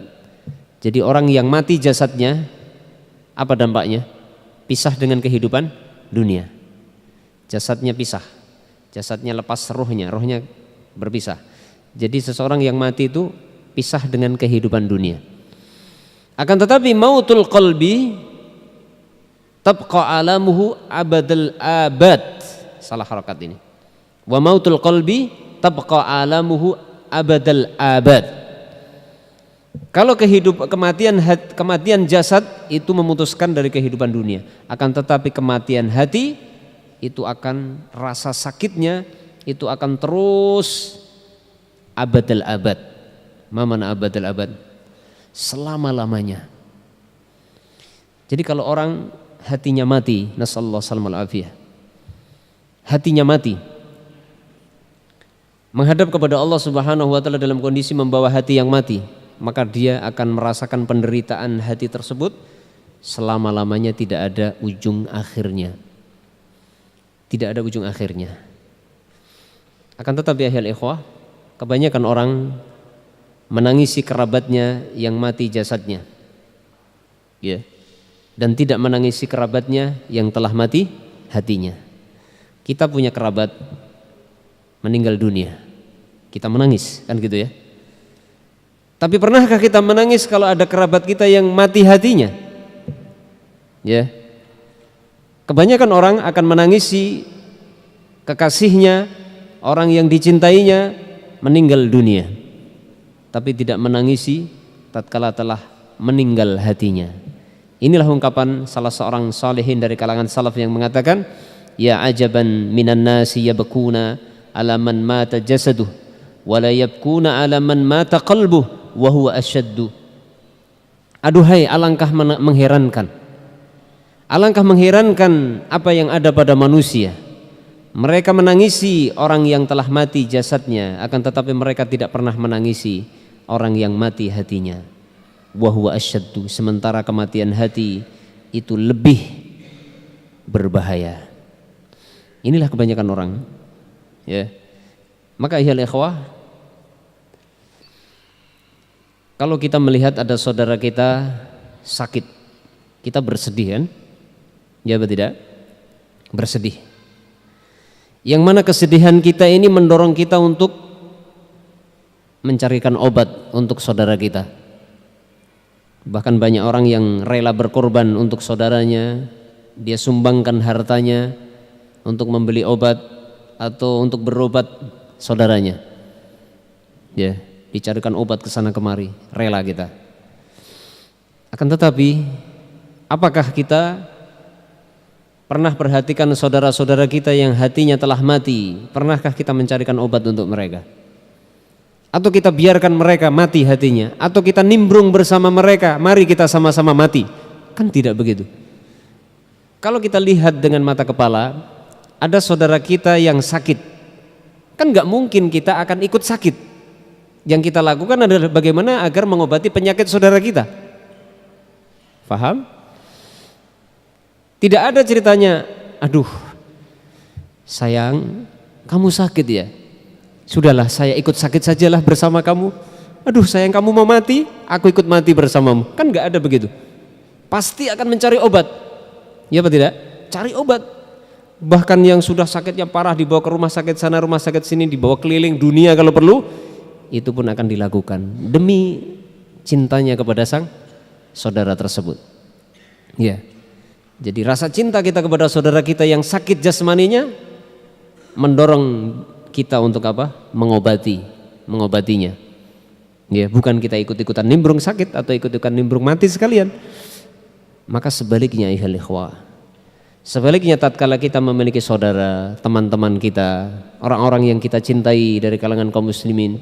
Jadi orang yang mati jasadnya, apa dampaknya? Pisah dengan kehidupan dunia. Jasadnya pisah, jasadnya lepas rohnya berpisah. Jadi seseorang yang mati itu pisah dengan kehidupan dunia. Akan tetapi mautul qalbi tabqa alamuhu abadul abad. Salah harakat ini. Wa mautul qalbi tabqa alamuhu abadal abad. Kalau kematian jasad itu memutuskan dari kehidupan dunia, akan tetapi kematian hati itu akan rasa sakitnya itu akan terus abadal abad. Mana abadal abad? Selama-lamanya. Jadi kalau orang hatinya mati, nasallallahu salamul afiyah, hatinya mati, menghadap kepada Allah Subhanahu wa taala dalam kondisi membawa hati yang mati, maka dia akan merasakan penderitaan hati tersebut selama-lamanya, tidak ada ujung akhirnya. Tidak ada ujung akhirnya. Akan tetapi ahli ikhwah, kebanyakan orang menangisi kerabatnya yang mati jasadnya, dan tidak menangisi kerabatnya yang telah mati hatinya. Kita punya kerabat meninggal dunia, kita menangis, kan gitu ya. Tapi pernahkah kita menangis kalau ada kerabat kita yang mati hatinya? Kebanyakan orang akan menangisi kekasihnya, orang yang dicintainya meninggal dunia, tapi tidak menangisi tatkala telah meninggal hatinya. Inilah ungkapan salah seorang salihin dari kalangan salaf yang mengatakan, ya ajaban minan nasi yabkuna ala man mata jasaduh wa la yabkuna ala man mata qalbuh wa huwa asyaddu. Aduhai, alangkah mengherankan, alangkah mengherankan apa yang ada pada manusia. Mereka menangisi orang yang telah mati jasadnya, akan tetapi mereka tidak pernah menangisi orang yang mati hatinya. Wa huwa asyaddu, sementara kematian hati itu lebih berbahaya. Inilah kebanyakan orang, Maka ayyuhal ikhwah, kalau kita melihat ada saudara kita sakit, kita bersedih, kan? Ya atau tidak? Bersedih. Yang mana kesedihan kita ini mendorong kita untuk mencarikan obat untuk saudara kita. Bahkan banyak orang yang rela berkorban untuk saudaranya, dia sumbangkan hartanya untuk membeli obat atau untuk berobat saudaranya. Dicarikan obat ke sana kemari, rela kita. Akan tetapi, apakah kita pernah perhatikan saudara-saudara kita yang hatinya telah mati? Pernahkah kita mencarikan obat untuk mereka? Atau kita biarkan mereka mati hatinya? Atau kita nimbrung bersama mereka, mari kita sama-sama mati? Kan tidak begitu. Kalau kita lihat dengan mata kepala, ada saudara kita yang sakit, kan gak mungkin kita akan ikut sakit, Yang kita lakukan adalah bagaimana agar mengobati penyakit saudara kita. Paham? Tidak ada ceritanya, aduh sayang kamu sakit ya, sudahlah saya ikut sakit sajalah bersama kamu. Aduh sayang kamu mau mati, aku ikut mati bersamamu. Kan gak ada begitu. Pasti akan mencari obat. Ya apa tidak? Cari obat. Bahkan yang sudah sakitnya parah dibawa ke rumah sakit sana, rumah sakit sini, dibawa keliling dunia kalau perlu, itu pun akan dilakukan demi cintanya kepada sang saudara tersebut. Ya. Jadi rasa cinta kita kepada saudara kita yang sakit jasmaninya mendorong kita untuk apa? Mengobatinya. Ya, bukan kita ikut-ikutan nimbrung sakit atau ikut-ikutan nimbrung mati sekalian. Maka sebaliknya ayyuhal ikhwah. Sebaliknya tatkala kita memiliki saudara, teman-teman kita, orang-orang yang kita cintai dari kalangan kaum muslimin,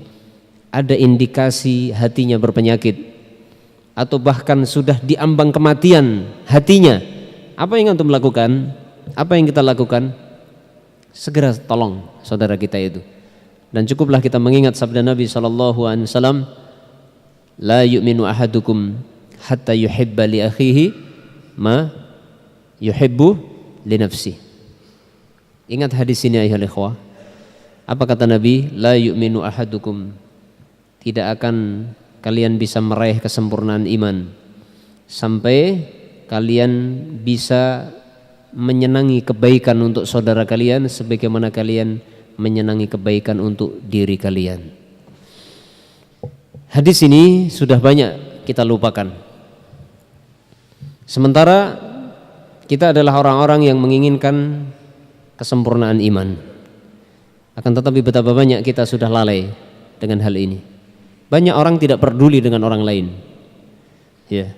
ada indikasi hatinya berpenyakit atau bahkan sudah diambang kematian hatinya, apa yang antum lakukan? Apa yang kita lakukan? Segera tolong saudara kita itu. Dan cukuplah kita mengingat sabda Nabi SAW, la yu'minu ahadukum hatta yuhibba li akhihi ma yuhibbu li nafsi. Ingat hadis ini ayuhal ikhwah. Apa kata Nabi? La yu'minu ahadukum, tidak akan kalian bisa meraih kesempurnaan iman sampai kalian bisa menyenangi kebaikan untuk saudara kalian sebagaimana kalian menyenangi kebaikan untuk diri kalian. Hadis ini sudah banyak kita lupakan. Sementara kita adalah orang-orang yang menginginkan kesempurnaan iman. Akan tetapi betapa banyak kita sudah lalai dengan hal ini. Banyak orang tidak peduli dengan orang lain. Ya.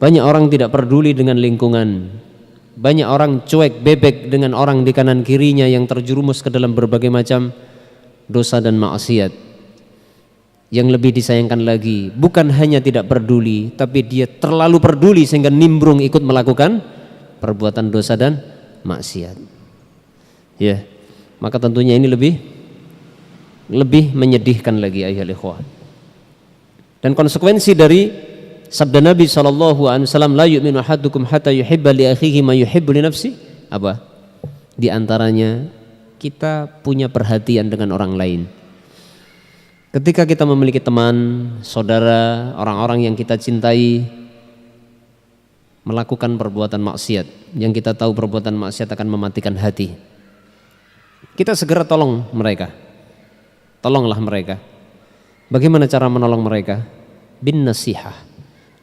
Banyak orang tidak peduli dengan lingkungan. Banyak orang cuek bebek dengan orang di kanan kirinya yang terjerumus ke dalam berbagai macam dosa dan maksiat. Yang lebih disayangkan lagi, bukan hanya tidak peduli, tapi dia terlalu peduli sehingga nimbrung ikut melakukan perbuatan dosa dan maksiat. Ya, maka tentunya ini lebih menyedihkan lagi ayuhal ikhwah. Dan konsekuensi dari sabda Nabi SAW, la yu'minu ahadukum hatta yuhibba li akhihi ma yuhibbu li nafsi. Apa? Di antaranya kita punya perhatian dengan orang lain. Ketika kita memiliki teman, saudara, orang-orang yang kita cintai melakukan perbuatan maksiat, yang kita tahu perbuatan maksiat akan mematikan hati, kita segera tolong mereka. Tolonglah mereka. Bagaimana cara menolong mereka? Bin nasihah,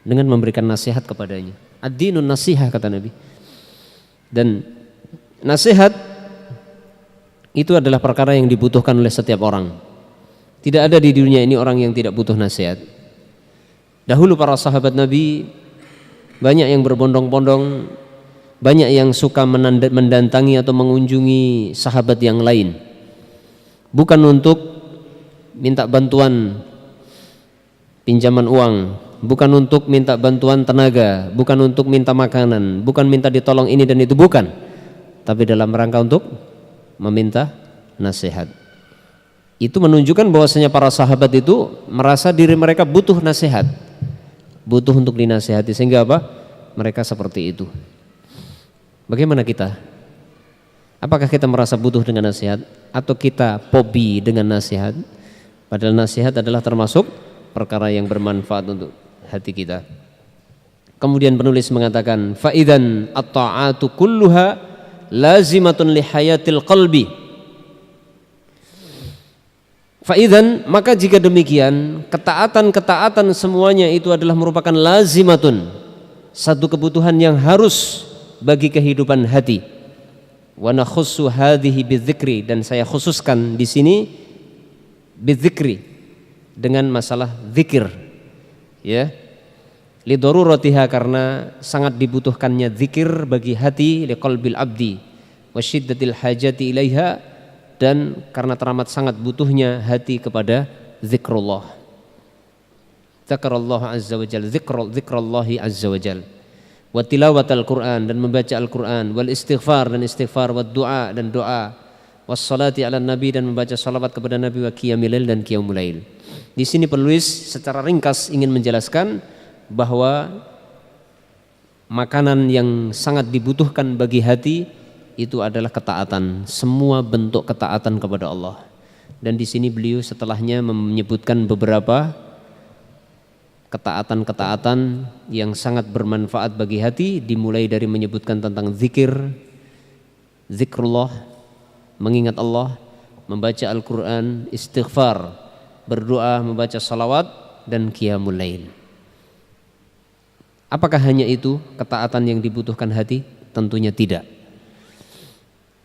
dengan memberikan nasihat kepadanya. Ad-dinun nasihah kata Nabi. Dan nasihat itu adalah perkara yang dibutuhkan oleh setiap orang. Tidak ada di dunia ini orang yang tidak butuh nasihat. Dahulu para sahabat Nabi banyak yang berbondong-bondong, banyak yang suka mendatangi atau mengunjungi sahabat yang lain, bukan untuk minta bantuan pinjaman uang, bukan untuk minta bantuan tenaga, bukan untuk minta makanan, bukan minta ditolong ini dan itu, bukan, tapi dalam rangka untuk meminta nasihat. Itu menunjukkan bahwasanya para sahabat itu merasa diri mereka butuh nasihat, butuh untuk dinasihati, sehingga apa? Mereka seperti itu. Bagaimana kita? Apakah kita merasa butuh dengan nasihat atau kita fobi dengan nasihat? Padahal nasihat adalah termasuk perkara yang bermanfaat untuk hati kita. Kemudian penulis mengatakan, faidan at-ta'atu kulluha lazimatun li hayatil qalbi. Faidan, maka jika demikian, ketaatan-ketaatan semuanya itu adalah merupakan lazimatun, satu kebutuhan yang harus bagi kehidupan hati. Wa nakhussu hadhihi bidzikri, dan saya khususkan di sini bidzikri, dengan masalah zikir, ya, lidoruratiha, karena sangat dibutuhkannya zikir bagi hati, liqalbil abdi wa syiddatil hajati ilaiha, dan karena teramat sangat butuhnya hati kepada zikrullah. Zikrullah azza wa jalla, zikrullahi azza wa jalla, wa tilawatal Quran, dan membaca Al-Quran, wal istighfar, dan istighfar, wa du'a, dan doa, was salati ala nabi, dan membaca salawat kepada Nabi, wa qiyamil lail, dan qiyamul lail. Di sini penulis secara ringkas ingin menjelaskan bahwa makanan yang sangat dibutuhkan bagi hati itu adalah ketaatan, semua bentuk ketaatan kepada Allah. Dan di sini beliau setelahnya menyebutkan beberapa ketaatan-ketaatan yang sangat bermanfaat bagi hati, dimulai dari menyebutkan tentang zikir, zikrullah, mengingat Allah, membaca Al-Quran, istighfar, berdoa, membaca salawat, dan qiyamul lail. Apakah hanya itu ketaatan yang dibutuhkan hati? Tentunya tidak.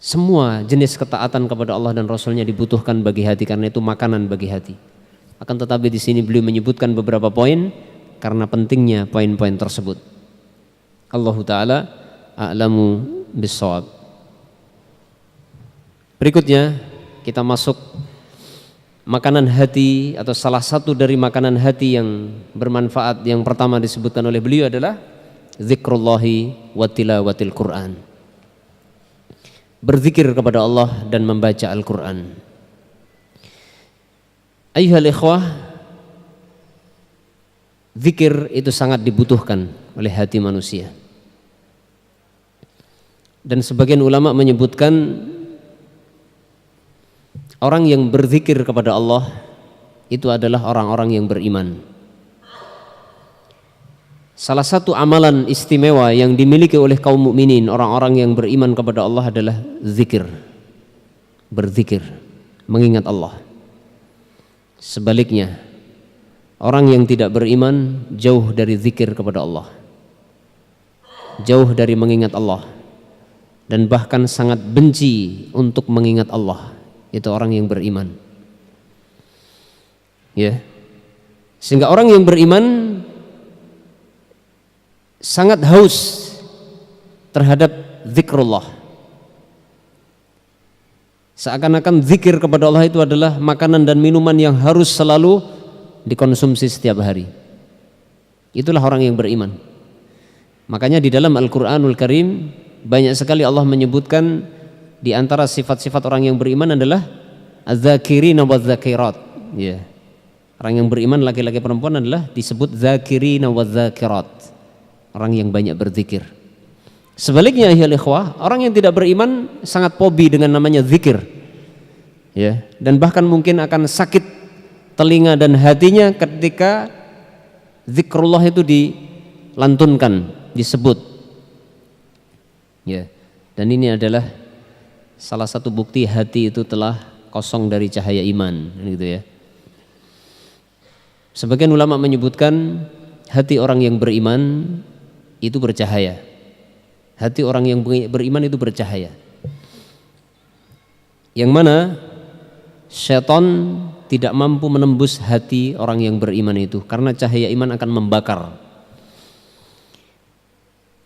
Semua jenis ketaatan kepada Allah dan Rasulnya dibutuhkan bagi hati, karena itu makanan bagi hati. Akan tetapi di sini beliau menyebutkan beberapa poin karena pentingnya poin-poin tersebut. Allahu Ta'ala a'lamu bis-shawab. Berikutnya kita masuk makanan hati, atau salah satu dari makanan hati yang bermanfaat yang pertama disebutkan oleh beliau adalah zikrullahi wa tilawatil Quran. Berzikir kepada Allah dan membaca Al-Quran. Ayyuhal ikhwah, zikir itu sangat dibutuhkan oleh hati manusia. Dan sebagian ulama menyebutkan orang yang berzikir kepada Allah itu adalah orang-orang yang beriman. Salah satu amalan istimewa yang dimiliki oleh kaum mukminin, orang-orang yang beriman kepada Allah, adalah zikir. Berzikir, mengingat Allah. Sebaliknya, orang yang tidak beriman jauh dari zikir kepada Allah, jauh dari mengingat Allah, dan bahkan sangat benci untuk mengingat Allah. Itu orang yang beriman. Ya. Sehingga orang yang beriman sangat haus terhadap zikrullah. Seakan-akan zikir kepada Allah itu adalah makanan dan minuman yang harus selalu dikonsumsi setiap hari. Itulah orang yang beriman. Makanya di dalam Al-Quranul Karim banyak sekali Allah menyebutkan di antara sifat-sifat orang yang beriman adalah az-zakirina waz-zakirat. Ya. Orang yang beriman laki-laki perempuan adalah disebut zakirina waz-zakirat. Orang yang banyak berzikir. Sebaliknya ya ikhwah, orang yang tidak beriman sangat fobi dengan namanya zikir. Ya, dan bahkan mungkin akan sakit telinga dan hatinya ketika zikrullah itu dilantunkan, disebut. Ya. Dan ini adalah salah satu bukti hati itu telah kosong dari cahaya iman, gitu ya. Sebagian ulama menyebutkan hati orang yang beriman itu bercahaya. Hati orang yang beriman itu bercahaya. Yang mana syaitan tidak mampu menembus hati orang yang beriman itu, karena cahaya iman akan membakar.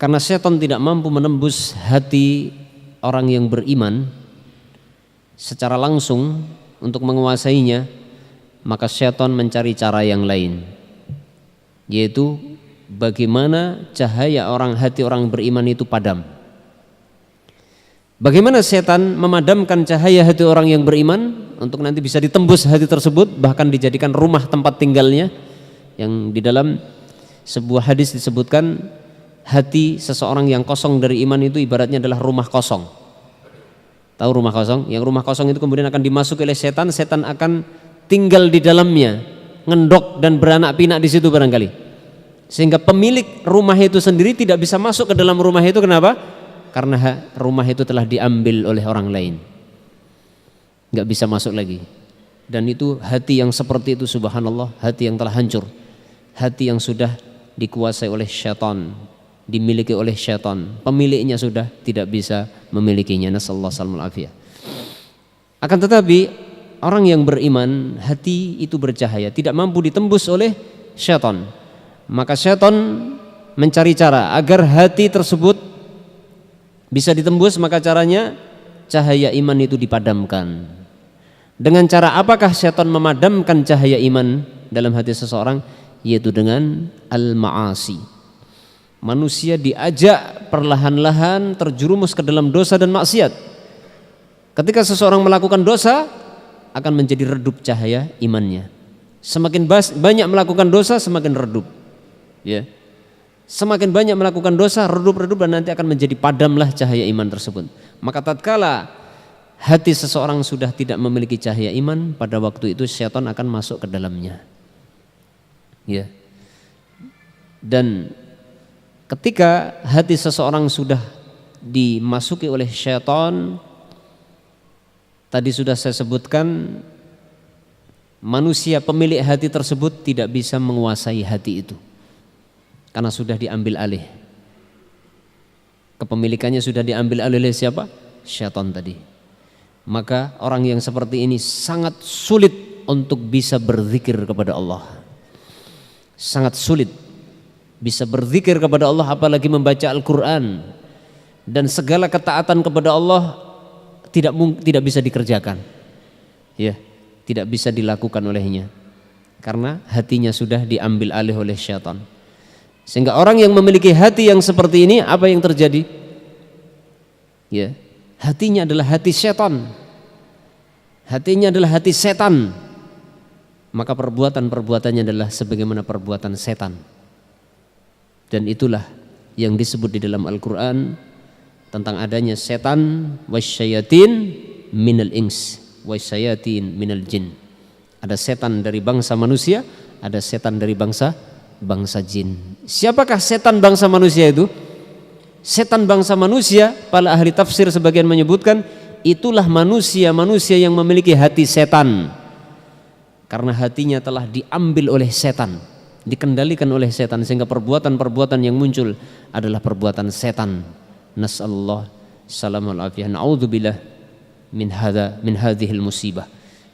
Karena syaitan tidak mampu menembus hati orang yang beriman secara langsung untuk menguasainya, maka syaitan mencari cara yang lain, yaitu bagaimana cahaya hati orang beriman itu padam. Bagaimana setan memadamkan cahaya hati orang yang beriman untuk nanti bisa ditembus hati tersebut, bahkan dijadikan rumah tempat tinggalnya. Yang di dalam sebuah hadis disebutkan hati seseorang yang kosong dari iman itu ibaratnya adalah rumah kosong. Tahu rumah kosong? Yang rumah kosong itu kemudian akan dimasuki oleh setan, setan akan tinggal di dalamnya, ngendok dan beranak pinak di situ barangkali. Sehingga pemilik rumah itu sendiri tidak bisa masuk ke dalam rumah itu. Kenapa? Karena rumah itu telah diambil oleh orang lain, nggak bisa masuk lagi. Dan itu hati yang seperti itu, subhanallah, hati yang telah hancur, hati yang sudah dikuasai oleh syaitan, dimiliki oleh syaitan, pemiliknya sudah tidak bisa memilikinya. Nasallahu alaihi wasallam. Akan tetapi orang yang beriman, hati itu bercahaya, tidak mampu ditembus oleh syaitan. Maka syaitan mencari cara agar hati tersebut bisa ditembus, maka caranya cahaya iman itu dipadamkan. Dengan cara apakah syaitan memadamkan cahaya iman dalam hati seseorang? Yaitu dengan al-ma'asi. Manusia diajak perlahan-lahan terjerumus ke dalam dosa dan maksiat. Ketika seseorang melakukan dosa, akan menjadi redup cahaya imannya. Semakin banyak melakukan dosa semakin redup. Ya. Semakin banyak melakukan dosa redup-redup dan nanti akan menjadi padamlah cahaya iman tersebut. Maka tatkala hati seseorang sudah tidak memiliki cahaya iman, pada waktu itu syaitan akan masuk ke dalamnya. Ya. Dan ketika hati seseorang sudah dimasuki oleh syaitan, tadi sudah saya sebutkan, manusia pemilik hati tersebut tidak bisa menguasai hati itu karena sudah diambil alih. Kepemilikannya sudah diambil alih oleh siapa? Syaitan tadi. Maka orang yang seperti ini sangat sulit untuk bisa berzikir kepada Allah. Sangat sulit bisa berzikir kepada Allah, apalagi membaca Al-Quran. Dan segala ketaatan kepada Allah tidak bisa dikerjakan. Ya. Tidak bisa dilakukan olehnya karena hatinya sudah diambil alih oleh syaitan. Sehingga orang yang memiliki hati yang seperti ini, apa yang terjadi? Ya, hatinya adalah hati syaitan. Hatinya adalah hati setan. Maka perbuatan-perbuatannya adalah sebagaimana perbuatan setan. Dan itulah yang disebut di dalam Al-Quran tentang adanya setan, wasyayatin minal ins, wasyayatin minal jin. Ada setan dari bangsa manusia, ada setan dari bangsa jin. Siapakah setan bangsa manusia itu? Setan bangsa manusia, para ahli tafsir sebagian menyebutkan itulah manusia-manusia yang memiliki hati setan. Karena hatinya telah diambil oleh setan, dikendalikan oleh setan, sehingga perbuatan-perbuatan yang muncul adalah perbuatan setan. Nasallallahu salamul afiyah. Na'udzubillah min hadhil musibah.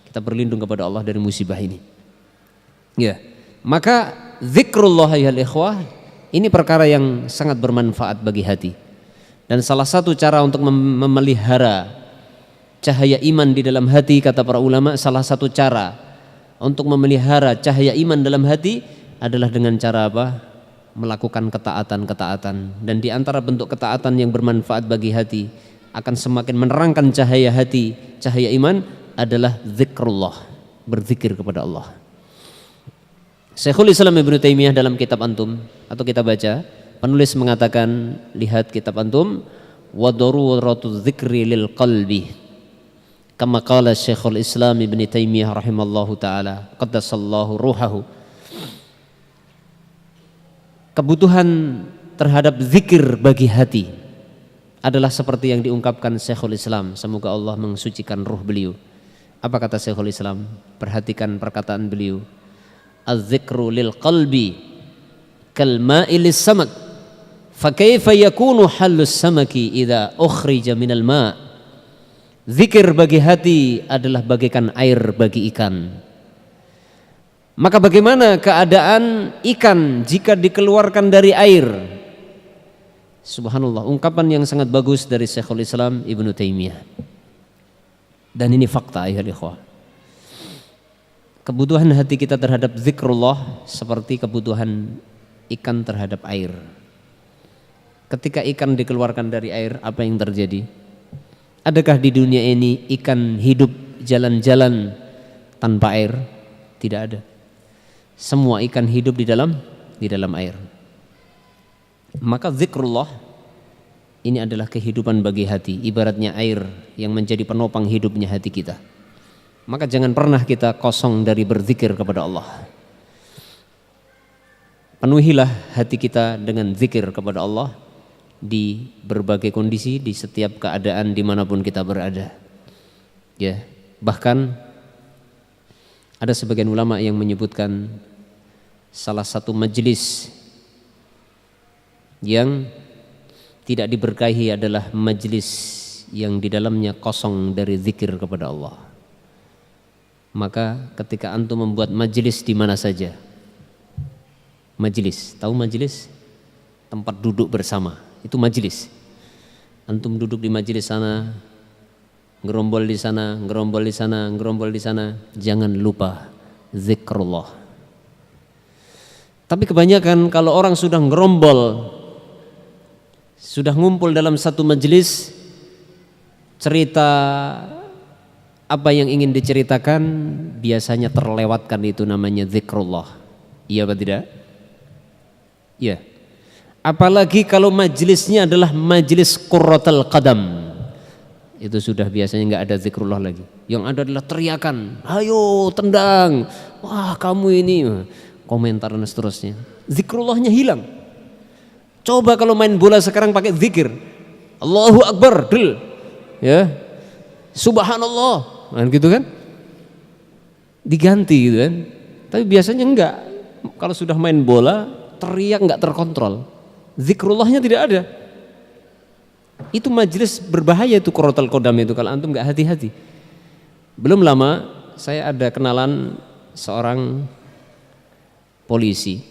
Kita berlindung kepada Allah dari musibah ini. Ya. Maka zikrullah ya ikhwah, ini perkara yang sangat bermanfaat bagi hati. Dan salah satu cara untuk memelihara cahaya iman di dalam hati, kata para ulama, salah satu cara untuk memelihara cahaya iman dalam hati adalah dengan cara apa? Melakukan ketaatan-ketaatan. Dan di antara bentuk ketaatan yang bermanfaat bagi hati, akan semakin menerangkan cahaya hati, cahaya iman, adalah zikrullah, berzikir kepada Allah. Syekhul Islam Ibnu Taimiyah dalam kitab antum, atau kita baca, penulis mengatakan, lihat kitab antum, wa daruratu dzikri lil qalbi, kama qala Syekhul Islam Ibnu Taimiyah rahimallahu taala qaddasallahu ruhahu. Kebutuhan terhadap zikir bagi hati adalah seperti yang diungkapkan Syekhul Islam, semoga Allah mensucikan ruh beliau. Apa kata Syekhul Islam? Perhatikan perkataan beliau. Az-zikru lil qalbi kal ma'i lis samak, fa kaifa yakunu halus samaki idza ukhrija minal ma'. Zikir bagi hati adalah bagaikan air bagi ikan. Maka bagaimana keadaan ikan jika dikeluarkan dari air? Subhanallah, ungkapan yang sangat bagus dari Syekhul Islam Ibnu Taimiyah. Dan ini fakta ya ikhwah. Kebutuhan hati kita terhadap zikrullah seperti kebutuhan ikan terhadap air. Ketika ikan dikeluarkan dari air, apa yang terjadi? Adakah di dunia ini ikan hidup jalan-jalan tanpa air? Tidak ada. Semua ikan hidup di dalam air. Maka zikrullah ini adalah kehidupan bagi hati, ibaratnya air yang menjadi penopang hidupnya hati kita. Maka jangan pernah kita kosong dari berzikir kepada Allah. Penuhilah hati kita dengan zikir kepada Allah di berbagai kondisi, di setiap keadaan, dimanapun kita berada. Ya, bahkan ada sebagian ulama yang menyebutkan salah satu majelis yang tidak diberkahi adalah majelis yang di dalamnya kosong dari zikir kepada Allah. Maka ketika antum membuat majelis di mana saja, majelis, tahu majelis? Tempat duduk bersama, itu majelis. Antum duduk di majelis sana, ngerombol di sana, ngerombol di sana, ngerombol di sana, jangan lupa zikrullah. Tapi kebanyakan kalau orang sudah ngerombol, sudah ngumpul dalam satu majelis, cerita apa yang ingin diceritakan biasanya terlewatkan, itu namanya zikrullah. Iya apa tidak? Iya. Apalagi kalau majelisnya adalah majelis qurratul qadam, itu sudah biasanya nggak ada zikrullah lagi. Yang ada adalah teriakan, ayo tendang, wah kamu ini, komentar dan seterusnya. Zikrullahnya hilang. Coba kalau main bola sekarang pakai zikir, Allahu Akbar, del, ya, Subhanallah, kan gitu kan, diganti gitu kan. Tapi biasanya enggak. Kalau sudah main bola teriak nggak terkontrol, zikrullahnya tidak ada. Itu majelis berbahaya, itu qurratul qadam itu kalau antum nggak hati-hati. Belum lama saya ada kenalan seorang polisi,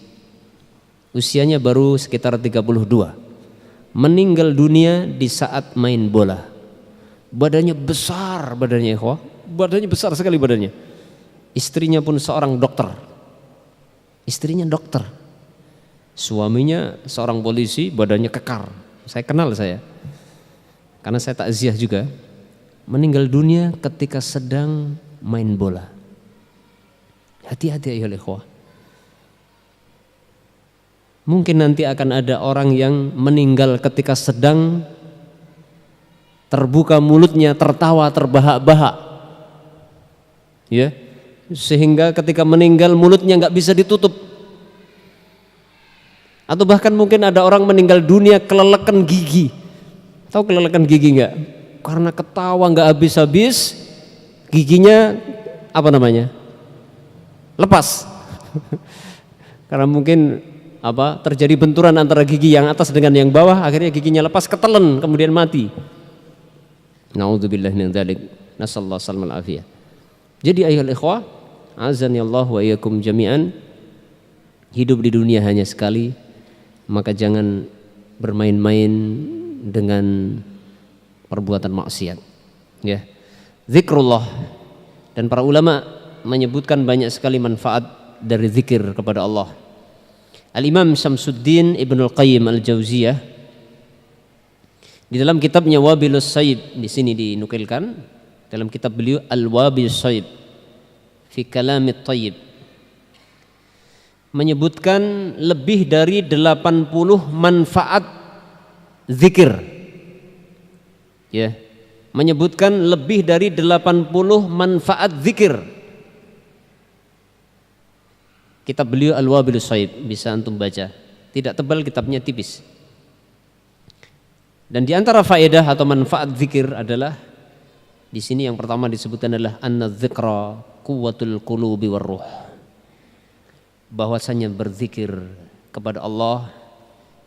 usianya baru sekitar 32, meninggal dunia di saat main bola. Badannya besar, badannya ikhwah, badannya besar sekali badannya. Istrinya pun seorang dokter, istrinya dokter, suaminya seorang polisi, badannya kekar. Saya kenal karena saya takziah juga. Meninggal dunia ketika sedang main bola. Hati-hati ya ikhwah. Mungkin nanti akan ada orang yang meninggal ketika sedang terbuka mulutnya, tertawa terbahak-bahak, ya, sehingga ketika meninggal mulutnya nggak bisa ditutup. Atau bahkan mungkin ada orang meninggal dunia kelelekan gigi. Tahu kelelekan gigi nggak? Karena ketawa nggak habis-habis, giginya apa namanya? Lepas. Karena mungkin terjadi benturan antara gigi yang atas dengan yang bawah, akhirnya giginya lepas, ketelen, kemudian mati. Na'udzubillahi min dzalik. Nasallahu salmal afiyah. Jadi ayyuhal ikhwah, azani Allah wa iyyakum jami'an. Hidup di dunia hanya sekali, maka jangan bermain-main dengan perbuatan maksiat, ya. Zikrullah, dan para ulama menyebutkan banyak sekali manfaat dari zikir kepada Allah. Al-Imam Syamsuddin Ibnul Qayyim Al-Jauziyah di dalam kitabnya Wabilus Sayyib, di sini dinukilkan dalam kitab beliau Al-Wabilus Sayyib fi Kalamit Thayyib, menyebutkan lebih dari 80 manfaat zikir, ya, menyebutkan lebih dari 80 manfaat zikir. Kitab beliau Al-Wabilus Sayyib, bisa antum baca, tidak tebal, kitabnya tipis. Dan di antara faedah atau manfaat zikir adalah, di sini yang pertama disebutkan adalah anna dzikra quwwatul qulubi warruh, bahwasanya berzikir kepada Allah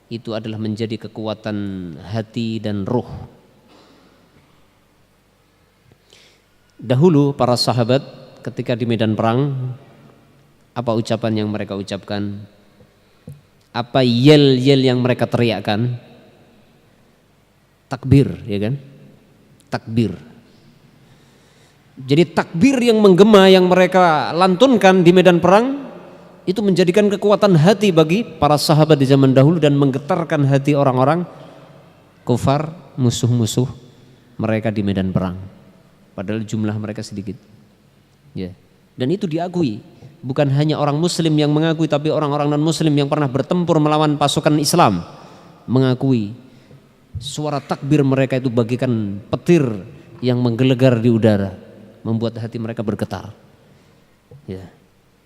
itu adalah menjadi kekuatan hati dan ruh. Dahulu para sahabat ketika di medan perang, apa ucapan yang mereka ucapkan? Apa yel-yel yang mereka teriakkan? Takbir, ya kan? Takbir. Jadi takbir yang menggema yang mereka lantunkan di medan perang itu menjadikan kekuatan hati bagi para sahabat di zaman dahulu dan menggetarkan hati orang-orang kufar, musuh-musuh mereka di medan perang. Padahal jumlah mereka sedikit, ya. Dan itu diakui, bukan hanya orang muslim yang mengakui, tapi orang-orang non muslim yang pernah bertempur melawan pasukan Islam mengakui suara takbir mereka itu bagikan petir yang menggelegar di udara, membuat hati mereka bergetar, ya.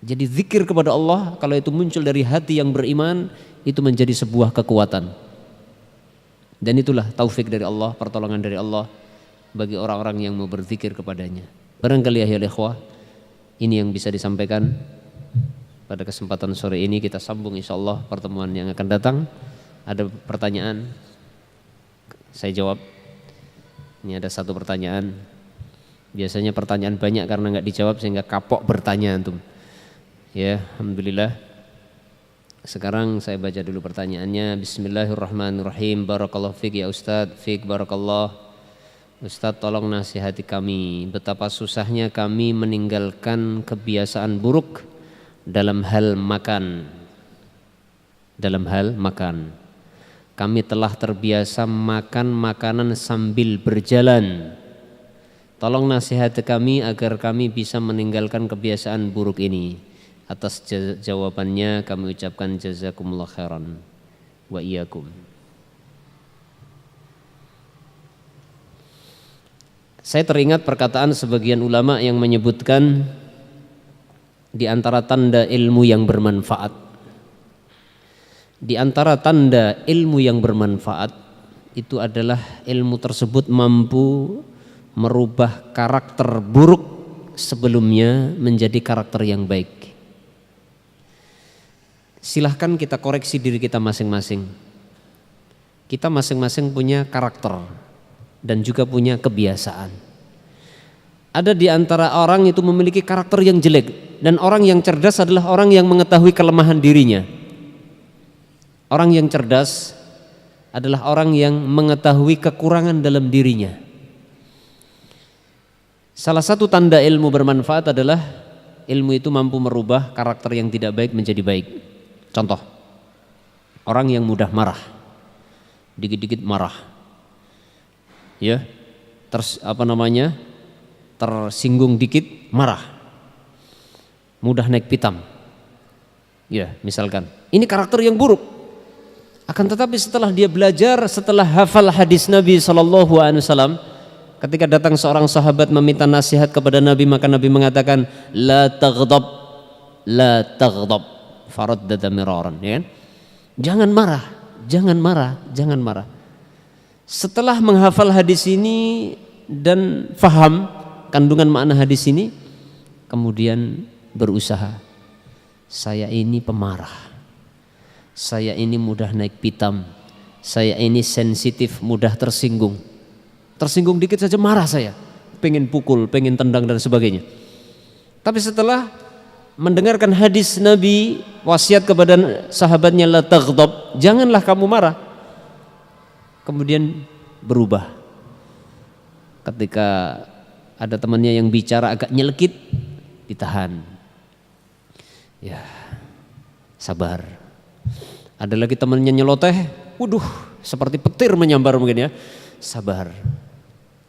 Jadi zikir kepada Allah kalau itu muncul dari hati yang beriman, itu menjadi sebuah kekuatan. Dan itulah taufik dari Allah, pertolongan dari Allah bagi orang-orang yang mau berzikir kepadanya. Barangkali ya ikhwah, ini yang bisa disampaikan pada kesempatan sore ini. Kita sambung insyaallah pertemuan yang akan datang. Ada pertanyaan? Saya jawab. Ini ada satu pertanyaan. Biasanya pertanyaan banyak karena nggak dijawab sehingga kapok bertanya antum. Ya, alhamdulillah. Sekarang saya baca dulu pertanyaannya. Bismillahirrahmanirrahim. Barakallahu fiik ya Ustadz. Fiik barakallah. Ustadz, tolong nasihati kami. Betapa susahnya kami meninggalkan kebiasaan buruk dalam hal makan. Dalam hal makan. Kami telah terbiasa makan makanan sambil berjalan. Tolong nasihati kami agar kami bisa meninggalkan kebiasaan buruk ini. Atas jawabannya kami ucapkan jazakumullah khairan wa iyyakum. Saya teringat perkataan sebagian ulama yang menyebutkan di antara tanda ilmu yang bermanfaat. Di antara tanda ilmu yang bermanfaat itu adalah ilmu tersebut mampu merubah karakter buruk sebelumnya menjadi karakter yang baik. Silahkan kita koreksi diri kita masing-masing. Kita masing-masing punya karakter dan juga punya kebiasaan. Ada di antara orang itu memiliki karakter yang jelek, dan orang yang cerdas adalah orang yang mengetahui kelemahan dirinya. Orang yang cerdas adalah orang yang mengetahui kekurangan dalam dirinya. Salah satu tanda ilmu bermanfaat adalah ilmu itu mampu merubah karakter yang tidak baik menjadi baik. Contoh, orang yang mudah marah, dikit-dikit marah, ya, tersinggung dikit marah, mudah naik pitam, ya, misalkan. Ini karakter yang buruk. Akan tetapi setelah dia belajar, setelah hafal hadis Nabi SAW, ketika datang seorang sahabat meminta nasihat kepada Nabi, maka Nabi mengatakan, la taghdab, la taghdab, faraddada miraran, ya kan? Jangan marah, jangan marah, jangan marah. Setelah menghafal hadis ini dan faham kandungan makna hadis ini, kemudian berusaha, saya ini pemarah, saya ini mudah naik pitam, saya ini sensitif, mudah tersinggung. Tersinggung dikit saja marah saya, pengen pukul, pengen tendang dan sebagainya. Tapi setelah mendengarkan hadis Nabi, wasiat kepada sahabatnya, la taghdab, janganlah kamu marah, kemudian berubah. Ketika ada temannya yang bicara agak nyelekit, ditahan, ya, sabar. Ada lagi temannya nyeloteh, waduh, seperti petir menyambar mungkin, ya, sabar.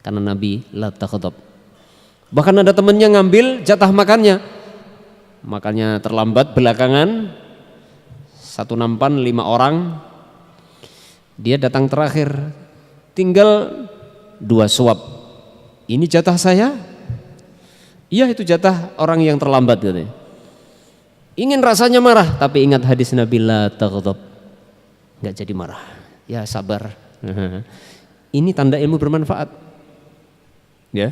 Karena Nabi la taghdab. Bahkan ada temannya ngambil jatah makannya, makannya terlambat belakangan, satu nampan 5 orang, dia datang terakhir, tinggal 2 suap. Ini jatah saya? Iya, itu jatah orang yang terlambat, katanya. Ingin rasanya marah, tapi ingat hadis Nabi la taghdab, nggak jadi marah, ya sabar. Ini tanda ilmu bermanfaat, ya.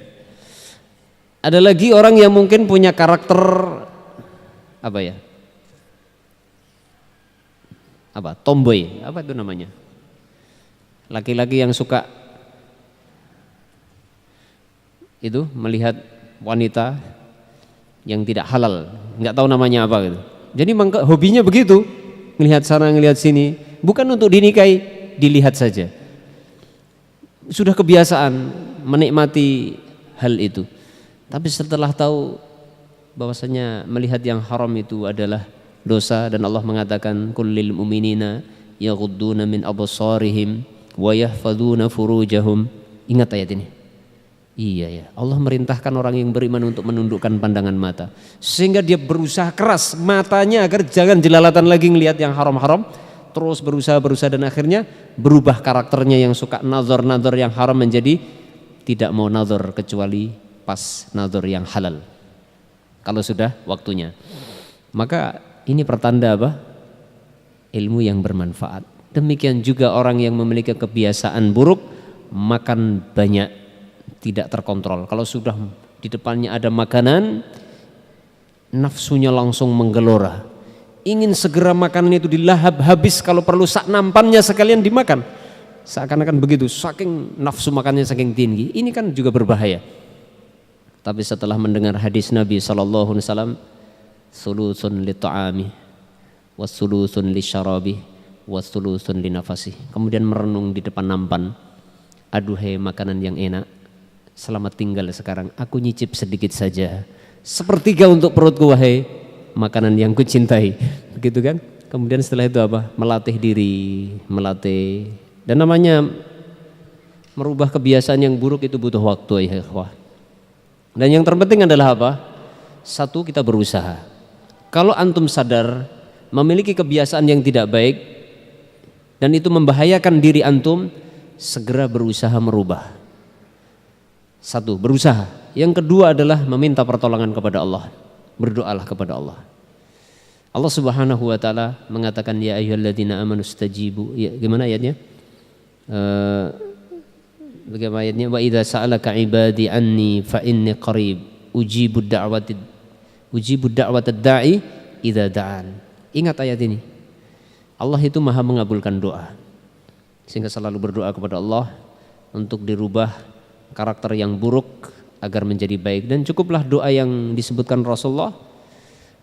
Ada lagi orang yang mungkin punya karakter apa ya? Apa? Tomboy, apa itu namanya? Laki-laki yang suka itu melihat wanita yang tidak halal, nggak tahu namanya apa gitu. Jadi hobinya begitu, ngelihat sana, ngelihat sini, bukan untuk dinikahi, dilihat saja. Sudah kebiasaan menikmati hal itu. Tapi setelah tahu bahwasanya melihat yang haram itu adalah dosa, dan Allah mengatakan kullil mu'minina yaghudduna min absarihim wa yahfadzuna furujahum. Ingat ayat ini. Iya ya, Allah merintahkan orang yang beriman untuk menundukkan pandangan mata, sehingga dia berusaha keras matanya agar jangan jelalatan lagi ngelihat yang haram-haram, terus berusaha dan akhirnya berubah karakternya yang suka nazar yang haram menjadi tidak mau nazar kecuali pas nazar yang halal kalau sudah waktunya. Maka ini pertanda apa? Ilmu yang bermanfaat. Demikian juga orang yang memiliki kebiasaan buruk, makan banyak, tidak terkontrol. Kalau sudah di depannya ada makanan, nafsunya langsung menggelora, ingin segera makanan itu dilahap habis, kalau perlu sak nampannya sekalian dimakan, seakan-akan begitu, saking nafsu makannya saking tinggi. Ini kan juga berbahaya. Tapi setelah mendengar hadis Nabi SAW, sulusun li ta'ami wasulusun li syarabi wasulusun li nafasi, kemudian merenung di depan nampan, aduhai makanan yang enak, selamat tinggal sekarang, aku nyicip sedikit saja, 1/3 untuk perutku wahai makanan yang kucintai, begitu kan. Kemudian setelah itu apa? Melatih diri, melatih. Dan namanya merubah kebiasaan yang buruk itu butuh waktu, ya ikhwah. Dan yang terpenting adalah apa? Satu, kita berusaha. Kalau antum sadar memiliki kebiasaan yang tidak baik dan itu membahayakan diri antum, segera berusaha merubah. Satu, berusaha. Yang kedua adalah meminta pertolongan kepada Allah. Berdoalah kepada Allah. Allah Subhanahu wa taala mengatakan ya ayyuhalladzina amanu stajibu. Ya, gimana ayatnya? Bagaimana ayatnya? Wa idza sa'alaka ibadi anni fa inni qarib ujibu da'watad da'i idza da'an. Ingat ayat ini. Allah itu Maha mengabulkan doa. Sehingga selalu berdoa kepada Allah untuk dirubah karakter yang buruk agar menjadi baik. Dan cukuplah doa yang disebutkan Rasulullah,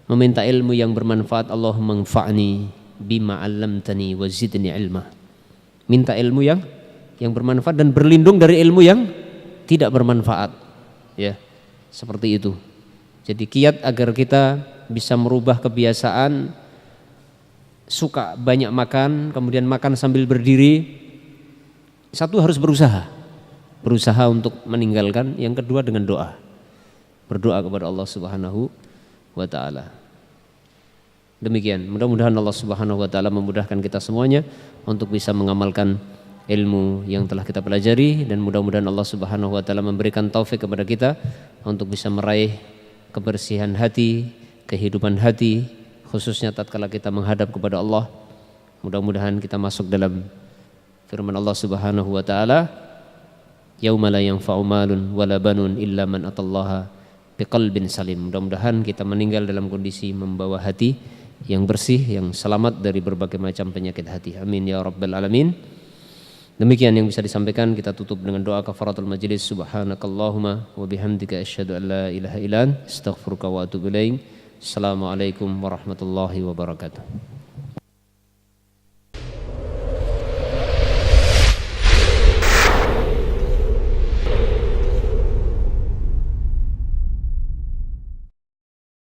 meminta ilmu yang bermanfaat. Allahumma anfa'ni bima 'allamtani wa zidni ilma. Minta ilmu yang bermanfaat dan berlindung dari ilmu yang tidak bermanfaat. Ya, seperti itu. Jadi kiat agar kita bisa merubah kebiasaan suka banyak makan, kemudian makan sambil berdiri. Satu, harus berusaha untuk meninggalkan. Yang kedua dengan doa. Berdoa kepada Allah Subhanahu wa taala. Demikian, mudah-mudahan Allah Subhanahu wa taala memudahkan kita semuanya untuk bisa mengamalkan ilmu yang telah kita pelajari, dan mudah-mudahan Allah Subhanahu wa taala memberikan taufik kepada kita untuk bisa meraih kebersihan hati, kehidupan hati, khususnya tatkala kita menghadap kepada Allah. Mudah-mudahan kita masuk dalam firman Allah Subhanahu wa taala, yauma la yanfa'u malun wala banun illa man atallaha biqalbin salim. Mudah-mudahan kita meninggal dalam kondisi membawa hati yang bersih, yang selamat dari berbagai macam penyakit hati. Amin ya rabbal alamin. Demikian yang bisa disampaikan. Kita tutup dengan doa kafaratul majlis. Subhanakallahumma wa bihamdika asyhadu an la ilaha illa anta astaghfiruka wa atubu ilaik. Assalamualaikum warahmatullahi wabarakatuh.